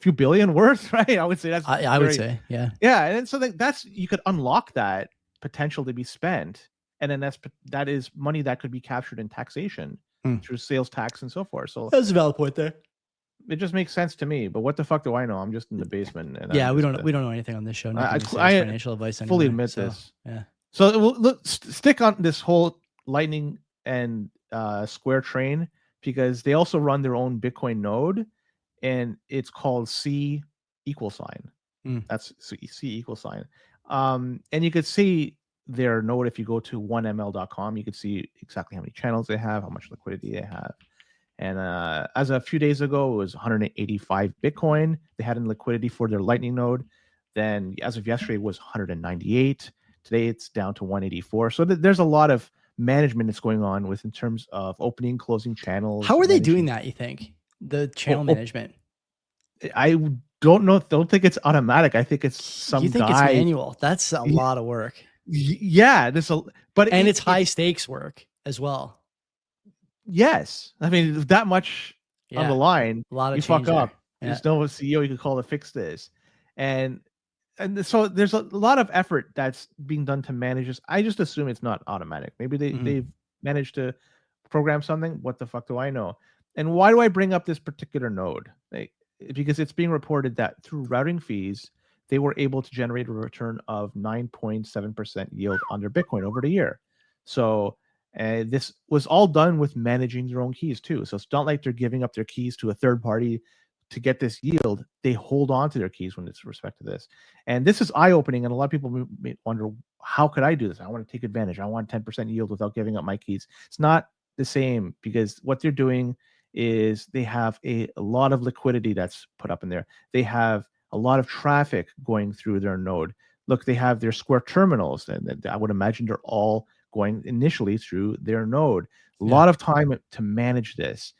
few billion worth, right? I would say that's. I would say, yeah. Yeah, and so that's, you could unlock that potential to be spent, and then that is money that could be captured in taxation through sales tax and so forth. So that's a valid point there. It just makes sense to me. But what the fuck do I know? I'm just in the basement. And we don't know anything on this show. I financial advice. Fully admit this. Yeah. So look, stick on this whole Lightning and Square train, because they also run their own Bitcoin node, and it's called C =. That's C =. And you could see their node if you go to 1ml.com. You could see exactly how many channels they have, how much liquidity they have. And as a few days ago, it was 185 Bitcoin they had in liquidity for their Lightning node. Then as of yesterday, it was 198. Today, it's down to 184. So there's a lot of management that's going on in terms of opening, closing channels. How are they doing that, you think? The channel management? I don't know. Don't think it's automatic. I think it's some. You think it's manual? That's a lot of work. Yeah, it's high stakes work as well. Yes, I mean that much on the line. A lot of you fuck there. up. There's no CEO you could call to fix this, and so there's a lot of effort that's being done to manage this. I just assume it's not automatic. Maybe they've managed to program something. What the fuck do I know? And why do I bring up this particular node? Because it's being reported that through routing fees, they were able to generate a return of 9.7% yield on their Bitcoin over the year. So this was all done with managing their own keys too. So it's not like they're giving up their keys to a third party to get this yield. They hold on to their keys when it's respect to this. And this is eye-opening. And a lot of people may wonder, how could I do this? I want to take advantage. I want 10% yield without giving up my keys. It's not the same, because what they're doing is they have a lot of liquidity that's put up in there. They have a lot of traffic going through their node. Look, they have their Square terminals, and I would imagine they're all going initially through their node. A lot of time to manage this.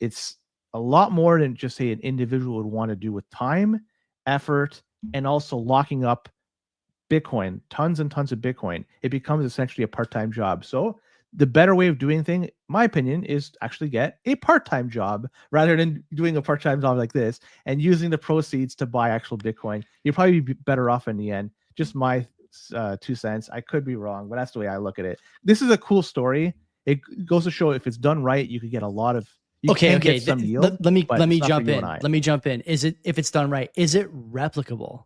It's a lot more than just say an individual would want to do with time, effort, and also locking up Bitcoin, tons and tons of Bitcoin. It becomes essentially a part-time job. So the better way of doing things, my opinion, is actually get a part-time job rather than doing a part-time job like this and using the proceeds to buy actual Bitcoin. You'll probably be better off in the end. Just my 2 cents. I could be wrong, but that's the way I look at it. This is a cool story. It goes to show if it's done right, you could get a lot of. Okay. Some yield, let me jump in. Let me jump in. Is it, if it's done right, is it replicable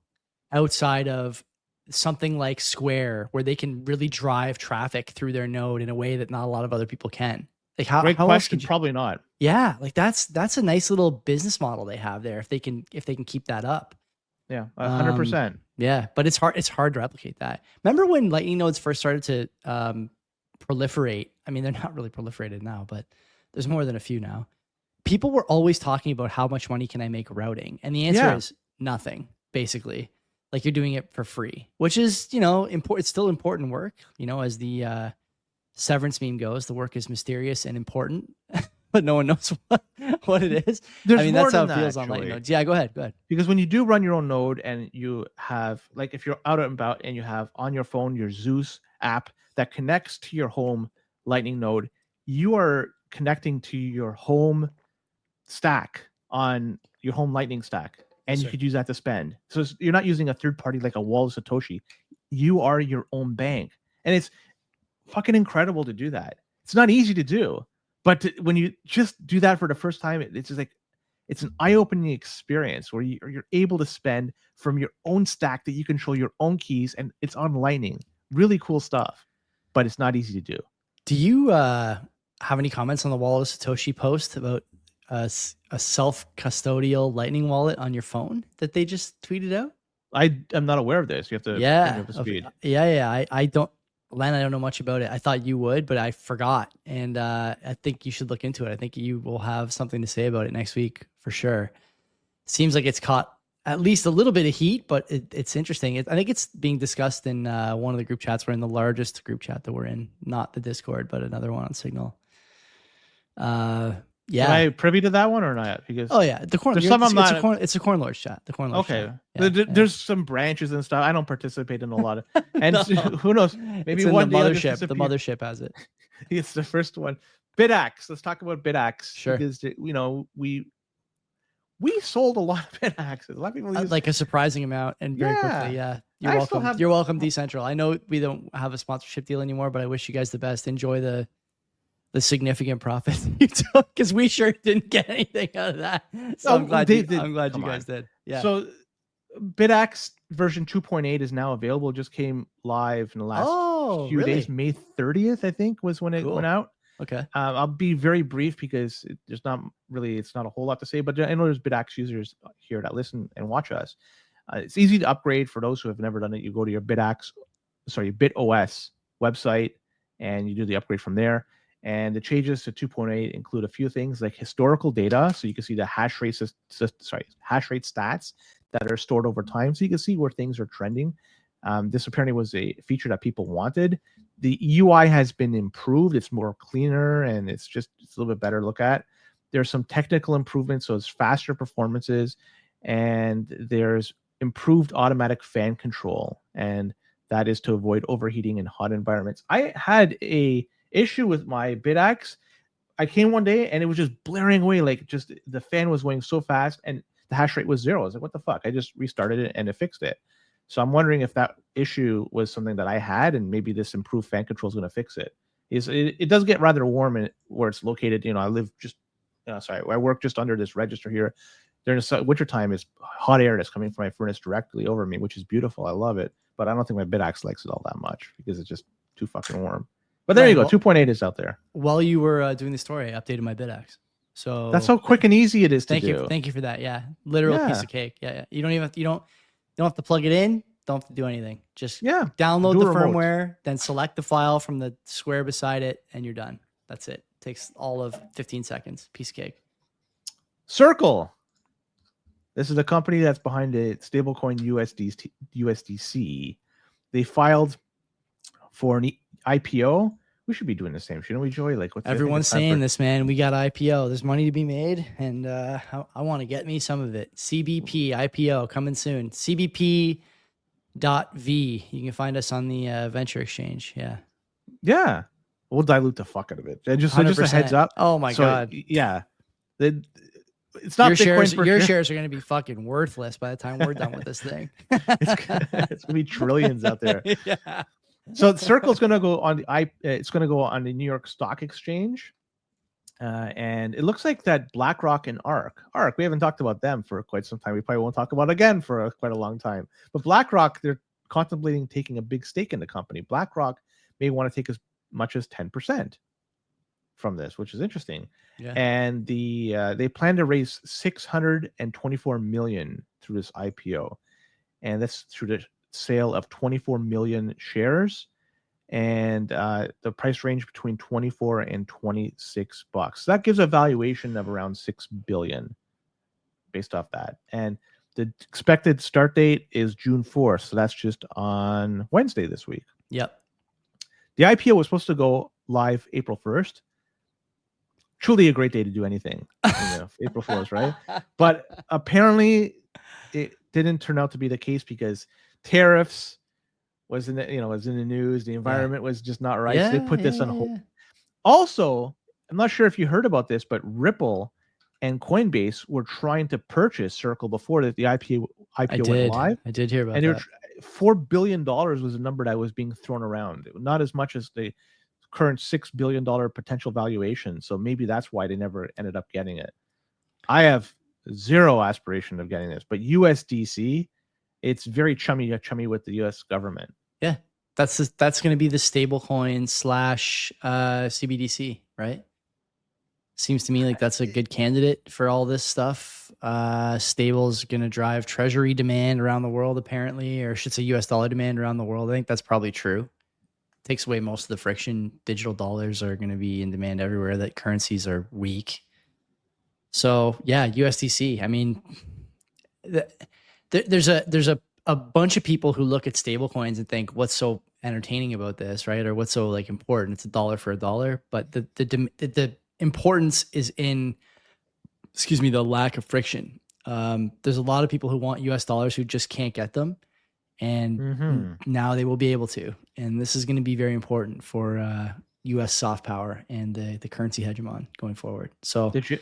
outside of something like Square, where they can really drive traffic through their node in a way that not a lot of other people can? Like how? Great how question. else Probably not. Yeah, like that's a nice little business model they have there if they can keep that up. Yeah, 100%. Yeah, but it's hard to replicate that. Remember when Lightning nodes first started to proliferate? I mean, they're not really proliferated now, but there's more than a few now. People were always talking about how much money can I make routing, and the answer is nothing, basically. Like you're doing it for free, which is, important. It's still important work, as the Severance meme goes, the work is mysterious and important, but no one knows what it is. That's how it feels on Lightning nodes. Yeah, go ahead. Because when you do run your own node and you have, like, if you're out and about and you have on your phone your Zeus app that connects to your home Lightning node, you are connecting to your home stack on your home Lightning stack. And you could use that to spend. So you're not using a third party like a wallet Satoshi. You are your own bank. And it's fucking incredible to do that. It's not easy to do. But when you just do that for the first time, it's just like, it's an eye-opening experience where you're able to spend from your own stack that you control your own keys, and it's on Lightning. Really cool stuff. But it's not easy to do. Do you have any comments on the Wallet of Satoshi post about a self-custodial Lightning wallet on your phone that they just tweeted out? I am not aware of this. You have to bring me up to speed. I don't, Len, I don't know much about it. I thought you would, but I forgot. And I think you should look into it. I think you will have something to say about it next week for sure. Seems like it's caught at least a little bit of heat, but it's interesting. I think it's being discussed in one of the group chats. We're in the largest group chat that we're in, not the Discord, but another one on Signal. Yeah. Am I privy to that one or not? Because the corn. There's some it's a Corn Lords chat. The Corn Lords. Okay. Chat. Yeah, there's some branches and stuff. I don't participate in a lot of. And who knows? Maybe it's one the day mothership. The mothership has it. It's the first one. BitAxe. Let's talk about BitAxe. Sure. Because we sold a lot of BitAxes. A lot of people use like a surprising amount and very quickly. Yeah. You're welcome. You're welcome, Decentral. I know we don't have a sponsorship deal anymore, but I wish you guys the best. Enjoy the significant profit you took, because we sure didn't get anything out of that. So I'm glad you guys did. Yeah. So BitAxe version 2.8 is now available. It just came live in the last few days. May 30th, I think, was when it went out. Okay. I'll be very brief because it's not a whole lot to say, but I know there's BitAxe users here that listen and watch us. It's easy to upgrade for those who have never done it. You go to your BitOS website and you do the upgrade from there. And the changes to 2.8 include a few things like historical data, so you can see the hash rate stats that are stored over time, so you can see where things are trending. This apparently was a feature that people wanted. The UI has been improved; it's more cleaner and it's a little bit better to look at. There's some technical improvements, so it's faster performances, and there's improved automatic fan control, and that is to avoid overheating in hot environments. I had a issue with my BitAxe. I came one day and it was just blaring away, like just the fan was going so fast and the hash rate was 0. I was like, what the fuck? I just restarted it and it fixed it. So I'm wondering if that issue was something that I had, and maybe this improved fan control is going to fix it. It does get rather warm where it's located. I work just under this register here. During the winter time, is hot air that's coming from my furnace directly over me, which is beautiful. I love it, but I don't think my BitAxe likes it all that much because it's just too fucking warm. But there you go. 2.8 is out there. While you were doing the story, I updated my BitAxe. So that's how quick and easy it is to do. Thank you for that. Yeah, literal piece of cake. Yeah. You don't have to plug it in. Don't have to do anything. Just download the firmware, then select the file from the square beside it, and you're done. That's it. Takes all of 15 seconds. Piece of cake. Circle. This is the company that's behind the stablecoin USDC. They filed for an IPO. We should be doing the same, shouldn't we, Joey? Like, Everyone's saying this, man. We got IPO. There's money to be made, and I want to get me some of it. CBP IPO coming soon. CBP.V. You can find us on the Venture Exchange. Yeah. We'll dilute the fuck out of it. Just a heads up. Oh my God. Yeah. It's not your shares are going to be fucking worthless by the time we're done with this thing. It's going to be trillions out there. Yeah. So Circle's going to go on the New York Stock Exchange. And it looks like that BlackRock and ARK, we haven't talked about them for quite some time. We probably won't talk about it again for quite a long time. But BlackRock, they're contemplating taking a big stake in the company. BlackRock may want to take as much as 10% from this, which is interesting. Yeah. And they plan to raise $624 million through this IPO, and that's through the sale of 24 million shares, and the price range between 24 and 26 bucks. That gives a valuation of around 6 billion based off that. And the expected start date is June 4th, so that's just on Wednesday this week. Yep. The IPO was supposed to go live April 1st. Truly a great day to do anything. April Fool's, right? But apparently it didn't turn out to be the case because tariffs was in the news. The environment was just not right. So they put this on hold. Also, I'm not sure if you heard about this, but Ripple and Coinbase were trying to purchase Circle before the IPO went live. I did hear about that. $4 billion was the number that was being thrown around. Not as much as the current $6 billion potential valuation. So maybe that's why they never ended up getting it. I have zero aspiration of getting this, but USDC, it's very chummy with the US government. Yeah. That's going to be the stable coin / CBDC, right? Seems to me like that's a good candidate for all this stuff. Stable's going to drive treasury demand around the world, apparently, or I should say US dollar demand around the world. I think that's probably true. Takes away most of the friction. Digital dollars are going to be in demand everywhere that currencies are weak. So yeah, USDC. I mean, there's a bunch of people who look at stable coins and think, what's so entertaining about this, right? Or what's so like important? It's $1 for $1. But the importance is in, the lack of friction. There's a lot of people who want US dollars who just can't get them. And now they will be able to. And this is going to be very important for U.S. soft power and the currency hegemon going forward. So did you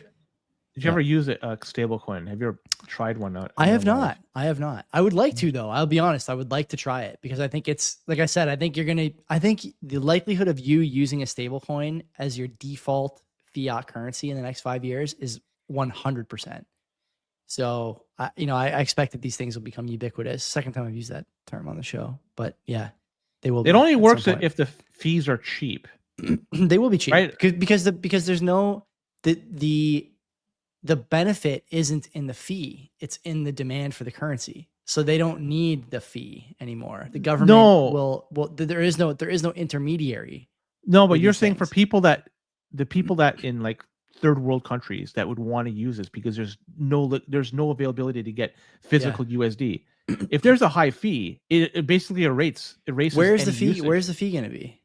ever use a stable coin? Have you ever tried one out? I have not. I would like to, though. I'll be honest. I would like to try it because I think it's, like I said, I think the likelihood of you using a stable coin as your default fiat currency in the next 5 years is 100%. So, I expect that these things will become ubiquitous. Second time I've used that term on the show, but yeah, they will. It only works if the fees are cheap. They will be cheap, right? Because there's no the benefit isn't in the fee; it's in the demand for the currency. So they don't need the fee anymore. The government will. There is no intermediary. No, but you're saying for the people that in like third world countries that would want to use this because there's no availability to get physical USD. If there's a high fee, it basically erases. Where's the fee? Usage. Where's the fee going to be?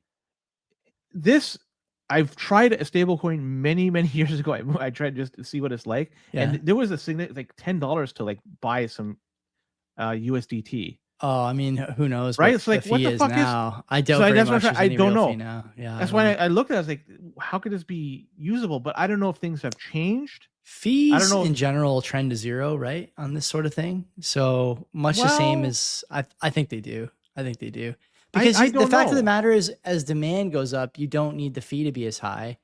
I've tried a stablecoin many years ago. I tried just to see what it's like, and there was a significant like $10 to like buy some USDT. Oh, I mean, who knows? Right? It's like the what fee the fuck is now. I don't. So very that's much what I don't know. now. Yeah, that's why I looked at it. I was like, how could this be usable? But I don't know if things have changed. Fees I don't know. In general trend to zero, right? On this sort of thing. So much the same as I think they do. Because the fact of the matter is, as demand goes up, you don't need the fee to be as high.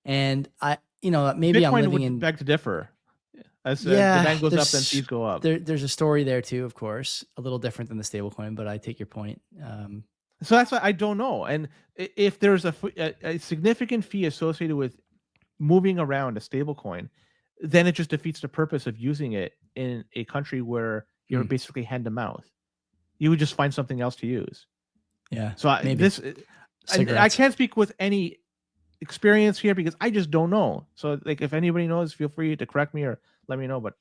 And maybe Bitcoin I'm living would in beg to differ. As demand goes up, then fees go up. There's a story there too, of course, a little different than the stablecoin, but I take your point. So that's why I don't know. And if there's a significant fee associated with moving around a stablecoin, then it just defeats the purpose of using it in a country where you're basically hand to mouth. You would just find something else to use. Yeah. So I can't speak with any experience here because I just don't know. So like, if anybody knows, feel free to correct me or let me know. But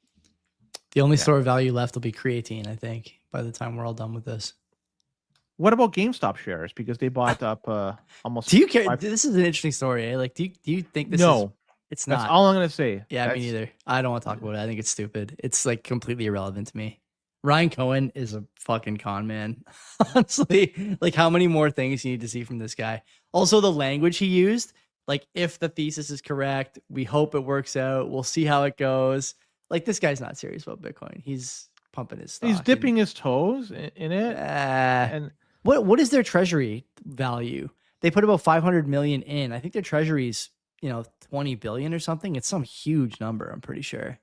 The only store of value left will be creatine, I think, by the time we're all done with this. what about GameStop shares? Because they bought up almost. Do you care? This is an interesting story. Eh? Like, do you think this is? No, It's that's not. all I'm gonna say. Yeah, me neither. I don't want to talk about it. I think it's stupid. It's like completely irrelevant to me. Ryan Cohen is a fucking con man. Honestly, like how many more things you need to see from this guy? Also, the language he used, like if the thesis is correct, we hope it works out. We'll see how it goes. Like this guy's not serious about Bitcoin. He's pumping his stock. He's dipping his toes in it. And what is their treasury value? They put about 500 million in. I think their treasury's 20 billion or something. It's some huge number, I'm pretty sure.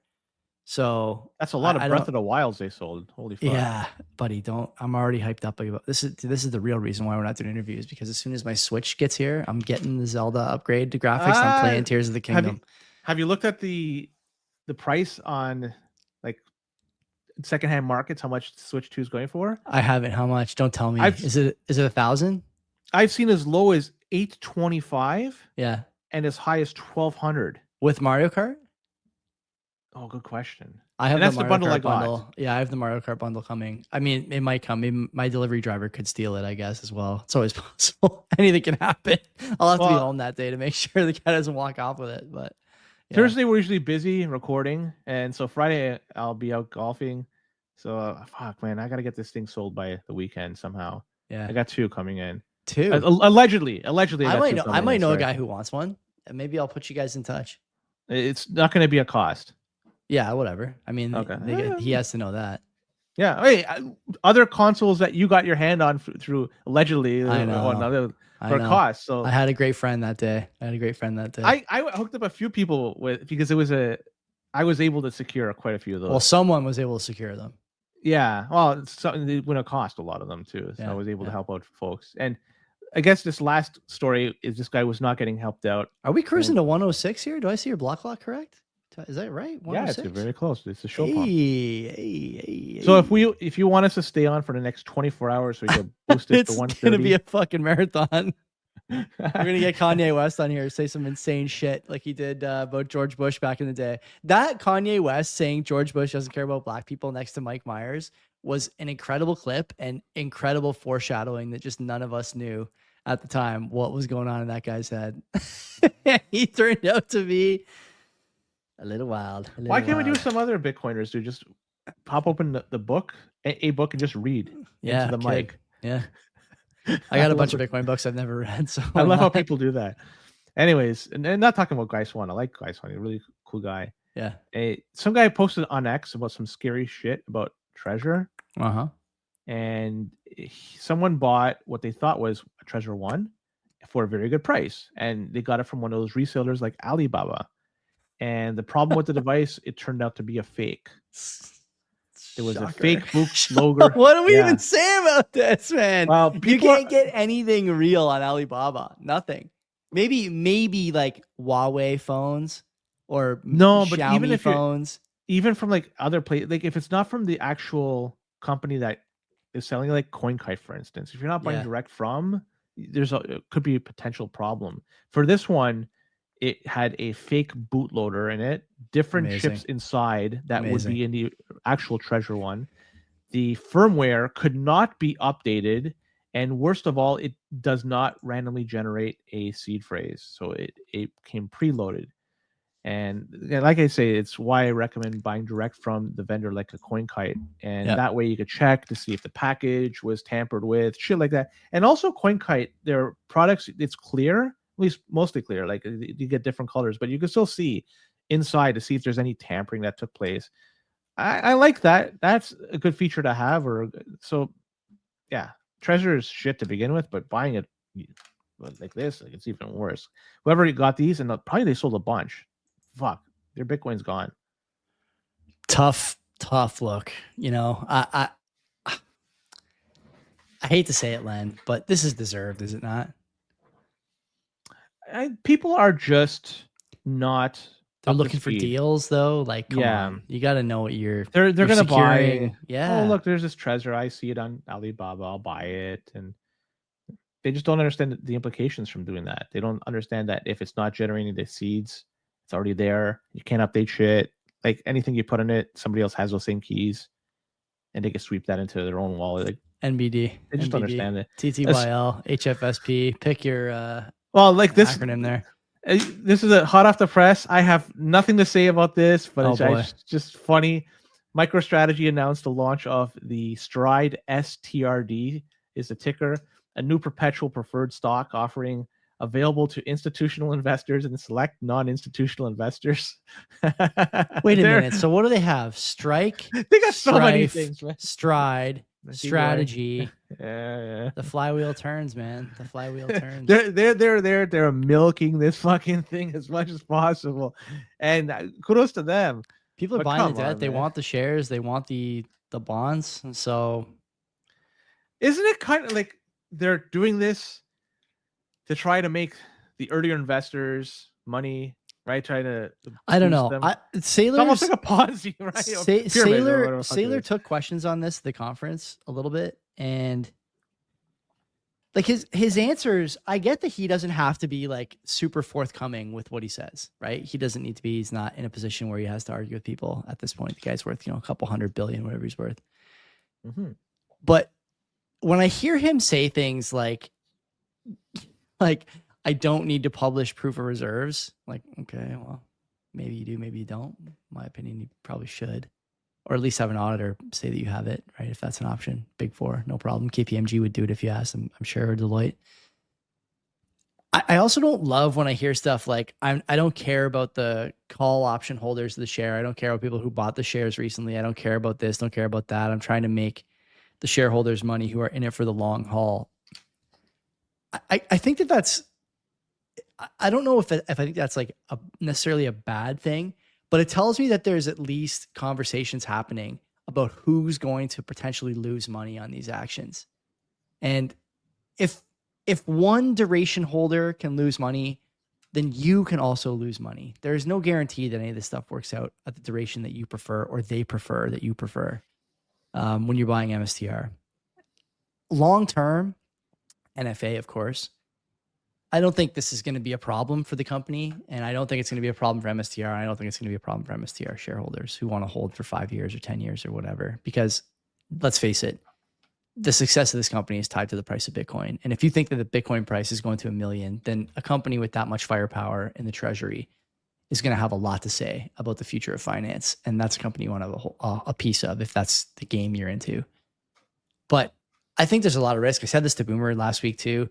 So that's a lot of Breath of the Wilds they sold. Holy fuck. Yeah, buddy, I'm already hyped up about this. Is the real reason why we're not doing interviews, because as soon as my Switch gets here, I'm getting the Zelda upgrade to graphics. I'm playing Tears of the Kingdom. Have you looked at the price on like secondhand markets, how much Switch 2 is going for? I haven't. How much? Don't tell me. Is it 1,000? I've seen as low as $825. Yeah. And as high as $1,200. With Mario Kart? Oh, good question. I have that's the the bundle Kart I got. Bundle. Yeah, I have the Mario Kart bundle coming. I mean, it might come. Maybe my delivery driver could steal it, I guess, as well. It's always possible. Anything can happen. I'll have to be home that day to make sure the guy doesn't walk off with it. But yeah. Thursday we're usually busy recording, and so Friday I'll be out golfing. So fuck, man, I gotta get this thing sold by the weekend somehow. Yeah, I got 2 coming in. 2 allegedly. I might know a guy who wants one, and maybe I'll put you guys in touch. It's not going to be a cost. Yeah, whatever. I mean, okay. He has to know that. Yeah. Hey, other consoles that you got your hand on through allegedly I know. for cost. So I had a great friend that day. I hooked up a few people because I was able to secure quite a few of those. Well, someone was able to secure them. Yeah. Well, it's something that wouldn't cost a lot of them too. So I was able to help out folks. And I guess this last story is this guy was not getting helped out. Are we cruising to 106 here? Do I see your block clock correct? Is that right? Yeah, it's very close. It's a show pump. Hey. So if you want us to stay on for the next 24 hours, so we can boost it to 130. It's gonna be a fucking marathon. We're gonna get Kanye West on here, say some insane shit like he did about George Bush back in the day. That Kanye West saying George Bush doesn't care about black people next to Mike Myers was an incredible clip and incredible foreshadowing that just none of us knew at the time what was going on in that guy's head. He turned out to be a little wild. Why can't we do some other Bitcoiners do? Just pop open the book, a book, and just read into the mic. Yeah. I got a bunch of Bitcoin books I've never read. So I love how people do that. Anyways, and not talking about Guy Swan. I like Guy Swan. He's a really cool guy. Yeah. Some guy posted on X about some scary shit about Treasure. Uh-huh. And someone bought what they thought was a Treasure 1 for a very good price. And they got it from one of those resellers like Alibaba. And the problem with the device, it turned out to be a fake. It was a fake book logo. What do we even say about this, man? Well, you can't get anything real on Alibaba. Nothing. Maybe like Huawei phones or but Xiaomi even if phones. Even from like other places, like if it's not from the actual company that is selling, like CoinKite, for instance, if you're not buying direct from, it could be a potential problem. For this one, it had a fake bootloader in it, different chips inside that would be in the actual Treasure one. The firmware could not be updated, and worst of all, it does not randomly generate a seed phrase, so it came preloaded. And like I say, it's why I recommend buying direct from the vendor like a CoinKite. And that way you could check to see if the package was tampered with, shit like that. And also CoinKite, their products, it's clear, at least mostly clear. Like you get different colors, but you can still see inside to see if there's any tampering that took place. I like that. That's a good feature to have. Treasure is shit to begin with, but buying it like this, like it's even worse. Whoever got these, and probably they sold a bunch. Fuck, their Bitcoin's gone. Tough look. I hate to say it, Len, but this is deserved, is it not? People are just not. They're looking for deals, though. Like, come on, you got to know what they're going to buy. Yeah. Oh, look, there's this Treasure. I see it on Alibaba. I'll buy it, and they just don't understand the implications from doing that. They don't understand that if it's not generating the seeds, it's already there. You can't update shit. Like anything you put in it, somebody else has those same keys, and they can sweep that into their own wallet. Like, NBD. I just don't understand it. TTYL, HFSP. Pick your this acronym there. This is a hot off the press. I have nothing to say about this, but it's just funny. MicroStrategy announced the launch of the Stride STRD is the ticker, a new perpetual preferred stock offering available to institutional investors and select non-institutional investors. Wait a minute. So what do they have? Strike? They got so many things, man. Stride, strategy. Yeah. The flywheel turns, man. The flywheel turns. They're milking this fucking thing as much as possible. And kudos to them. People are buying the debt. They want the shares. They want the bonds. And so isn't it kind of like they're doing this to try to make the earlier investors money, right? Try to I don't know. Saylor's it's almost like a Ponzi, right? Saylor took questions on this at the conference a little bit, and like his answers, I get that he doesn't have to be like super forthcoming with what he says, right? He doesn't need to be. He's not in a position where he has to argue with people at this point. The guy's worth, a couple $100 billion, whatever he's worth. Mm-hmm. But when I hear him say things like I don't need to publish proof of reserves, like, okay, well, maybe you do, maybe you don't. In my opinion, you probably should. Or at least have an auditor say that you have it, right? If that's an option. Big Four, no problem. KPMG would do it if you asked them, I'm sure, or Deloitte. I also don't love when I hear stuff like, I don't care about the call option holders of the share. I don't care about people who bought the shares recently. I don't care about this, don't care about that. I'm trying to make the shareholders money who are in it for the long haul. I think that's, I don't know if I think that's like necessarily a bad thing, but it tells me that there's at least conversations happening about who's going to potentially lose money on these actions. And if one duration holder can lose money, then you can also lose money. There's no guarantee that any of this stuff works out at the duration that you prefer or they prefer that you prefer when you're buying MSTR. Long-term, NFA, of course, I don't think this is going to be a problem for the company, and I don't think it's going to be a problem for MSTR, and I don't think it's going to be a problem for MSTR shareholders who want to hold for 5 years or 10 years or whatever, because let's face it, the success of this company is tied to the price of Bitcoin. And if you think that the Bitcoin price is going to $1 million, then a company with that much firepower in the treasury is going to have a lot to say about the future of finance. And that's a company you want to have a piece of if that's the game you're into. But I think there's a lot of risk. I said this to Boomer last week too.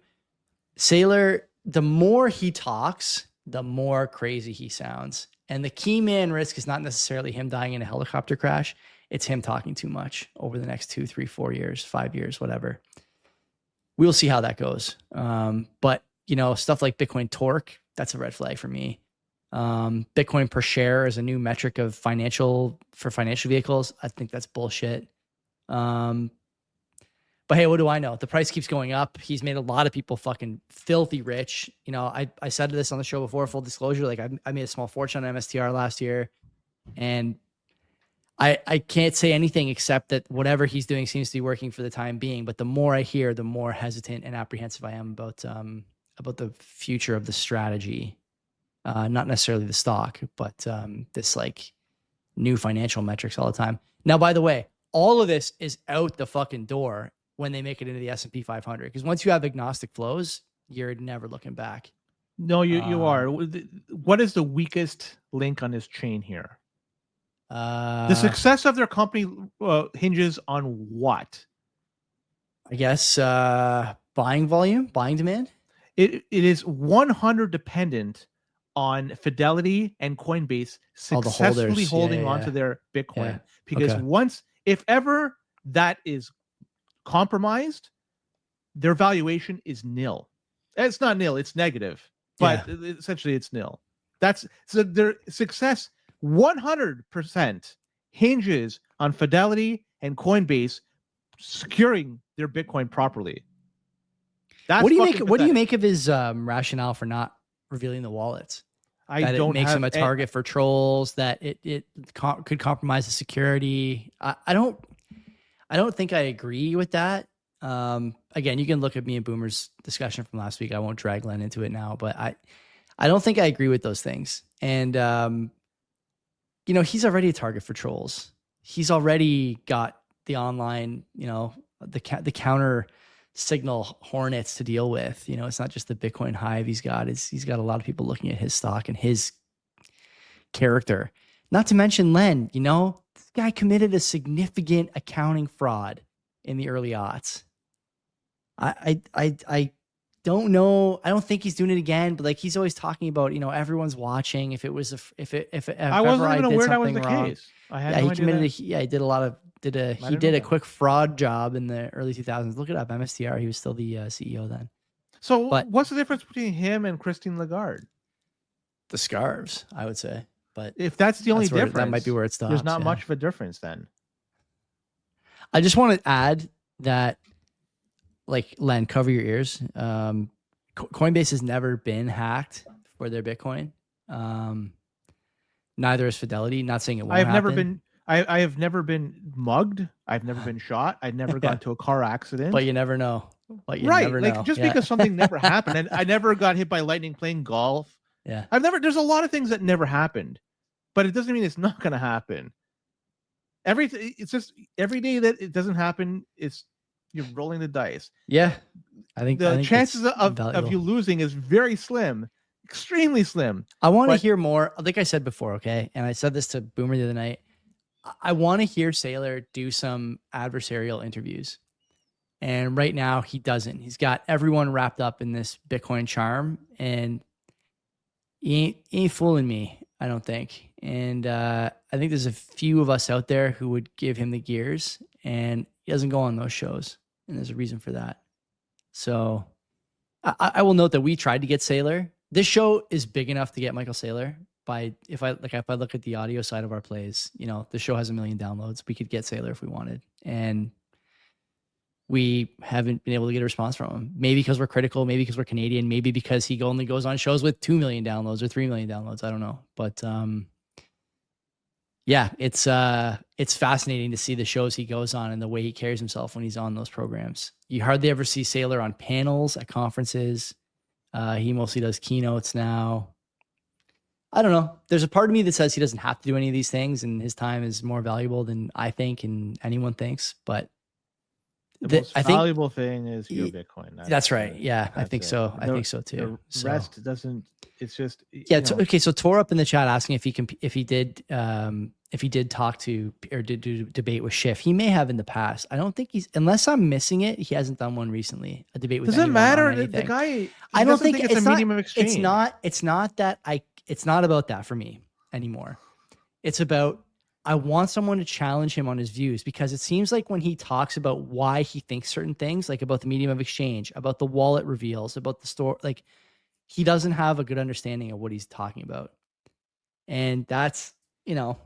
Saylor, the more he talks, the more crazy he sounds. And the key man risk is not necessarily him dying in a helicopter crash. It's him talking too much over the next 2, 3, 4 years, 5 years, whatever. We'll see how that goes. But, stuff like Bitcoin torque, that's a red flag for me. Bitcoin per share is a new metric of financial vehicles. I think that's bullshit. But hey, what do I know? The price keeps going up. He's made a lot of people fucking filthy rich. I said this on the show before, full disclosure, like I made a small fortune on MSTR last year, and I can't say anything except that whatever he's doing seems to be working for the time being. But the more I hear, the more hesitant and apprehensive I am about the future of the strategy. Not necessarily the stock, but this like new financial metrics all the time. Now, by the way, all of this is out the fucking door when they make it into the S&P 500. Because once you have agnostic flows, you're never looking back. No, you are. What is the weakest link on this chain here? The success of their company hinges on what? I guess buying volume, buying demand. It is 100 dependent on Fidelity and Coinbase successfully holding onto their Bitcoin. Because if ever that is compromised, their valuation is nil. It's not nil, it's negative, but essentially it's nil. So their success 100% hinges on Fidelity and Coinbase securing their Bitcoin properly. What do you make of his rationale for not revealing the wallets? It makes him a target for trolls, that it could compromise the security. I don't think I agree with that. Again, you can look at me and Boomer's discussion from last week. I won't drag Len into it now, but I don't think I agree with those things. And you know, he's already a target for trolls. He's already got the online, you know, the counter signal hornets to deal with. You know, it's not just the Bitcoin hive he's got. He's got a lot of people looking at his stock and his character. Not to mention Len, you know, this guy committed a significant accounting fraud in the early aughts. I don't know. I don't think he's doing it again, but like he's always talking about, you know, everyone's watching. If it was, if I wasn't even aware that was the wrong, case. I had yeah, no he idea committed. that. He did a lot of he did a quick fraud job in the early 2000s. Look it up. MSTR. He was still the CEO then. So But what's the difference between him and Christine Lagarde? the scarves, I would say. But If that's the only difference, that might be where it stops. There's not yeah. much of a difference then. I just want to add that, like, Len, cover your ears. Coinbase has never been hacked for their Bitcoin. Neither is Fidelity. Not saying it won't happen. I have never been mugged. I've never been shot. I've never gone to a car accident. But you never know. Never know. Just because something never happened, and I never got hit by lightning playing golf. Yeah. There's a lot of things that never happened, but it doesn't mean it's not going to happen. It's just every day that it doesn't happen, you're rolling the dice. Yeah. I think the chances of you losing is very slim, extremely slim. I want to hear more. Like I said before, okay, and I said this to Boomer the other night. I want to hear Saylor do some adversarial interviews. And right now he doesn't. He's got everyone wrapped up in this Bitcoin charm, and he ain't fooling me, I don't think. And I think there's a few of us out there who would give him the gears, and he doesn't go on those shows. And there's a reason for that. So I will note that we tried to get Saylor. This show is big enough to get Michael Saylor. If I look at the audio side of our plays, you know, the show has 1 million downloads. We could get Saylor if we wanted. And we haven't been able to get a response from him. Maybe because we're critical, maybe because we're Canadian, maybe because he only goes on shows with 2 million downloads or 3 million downloads. I don't know. But yeah, it's fascinating to see the shows he goes on and the way he carries himself when he's on those programs. You hardly ever see Saylor on panels at conferences. He mostly does keynotes now. I don't know. There's a part of me that says he doesn't have to do any of these things and his time is more valuable than I think and anyone thinks. But the most valuable thing is your Bitcoin. That's right. Yeah, I think so. I think so too. The rest doesn't. It's just okay. So Tor up in the chat asking if he did talk to or did do debate with Schiff. He may have in the past. I don't think unless I'm missing it. He hasn't done one recently. A debate with. Doesn't matter. The guy. I don't think it's a medium of exchange. It's not that It's not about that for me anymore. It's about I want someone to challenge him on his views, because it seems like when he talks about why he thinks certain things, like about the medium of exchange, about the wallet reveals, about the store, like he doesn't have a good understanding of what he's talking about. And that's, you know,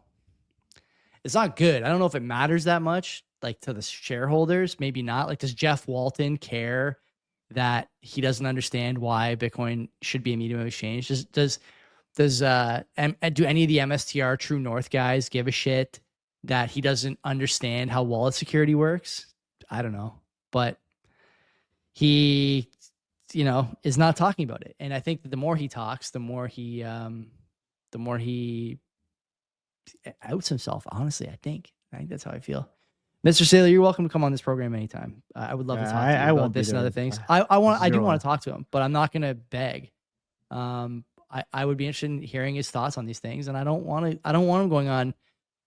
it's not good. I don't know if it matters that much, like to the shareholders, maybe not. Like, does Jeff Walton care that he doesn't understand why Bitcoin should be a medium of exchange? Does do any of the MSTR True North guys give a shit that he doesn't understand how wallet security works? I don't know, but he, you know, is not talking about it. And I think that the more he talks, the more he outs himself. Honestly, I think that's how I feel. Mr. Saylor, you're welcome to come on this program anytime. I would love to talk to you about this and other things. I do want to talk to him, but I'm not going to beg. I would be interested in hearing his thoughts on these things, and I don't want him going on.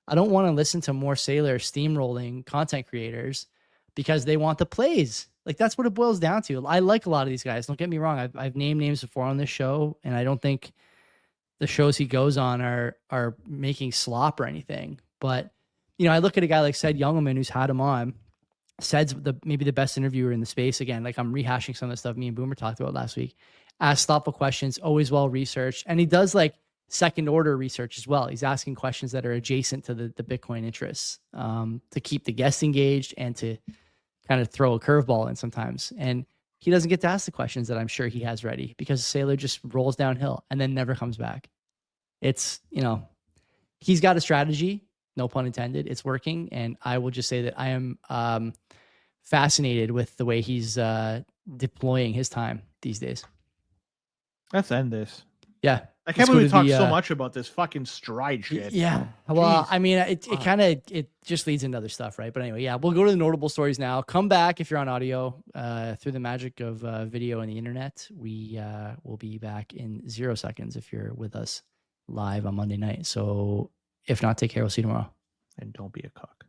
I don't want to listen to more Saylor steamrolling content creators because they want the plays. Like, that's what it boils down to. I like a lot of these guys. Don't get me wrong. I've named names before on this show, and I don't think the shows he goes on are making slop or anything. But, you know, I look at a guy like Said Youngelman, who's had him on. Said's maybe the best interviewer in the space. Again, like, I'm rehashing some of the stuff me and Boomer talked about last week. Asks thoughtful questions, always well researched, and he does like second order research as well. He's asking questions that are adjacent to the Bitcoin interests, to keep the guests engaged and to kind of throw a curveball in sometimes. And he doesn't get to ask the questions that I'm sure he has ready because Saylor just rolls downhill and then never comes back. It's, you know, he's got a strategy, no pun intended. It's working, and I will just say that I am fascinated with the way he's deploying his time these days. Let's end this. Yeah. I can't believe we talked so much about this fucking stride shit. Yeah. Well, Jeez. I mean, it just leads into other stuff, right? But anyway, yeah, we'll go to the notable stories now. Come back if you're on audio. Through the magic of video and the internet, we will be back in 0 seconds if you're with us live on Monday night. So if not, take care. We'll see you tomorrow. And don't be a cock.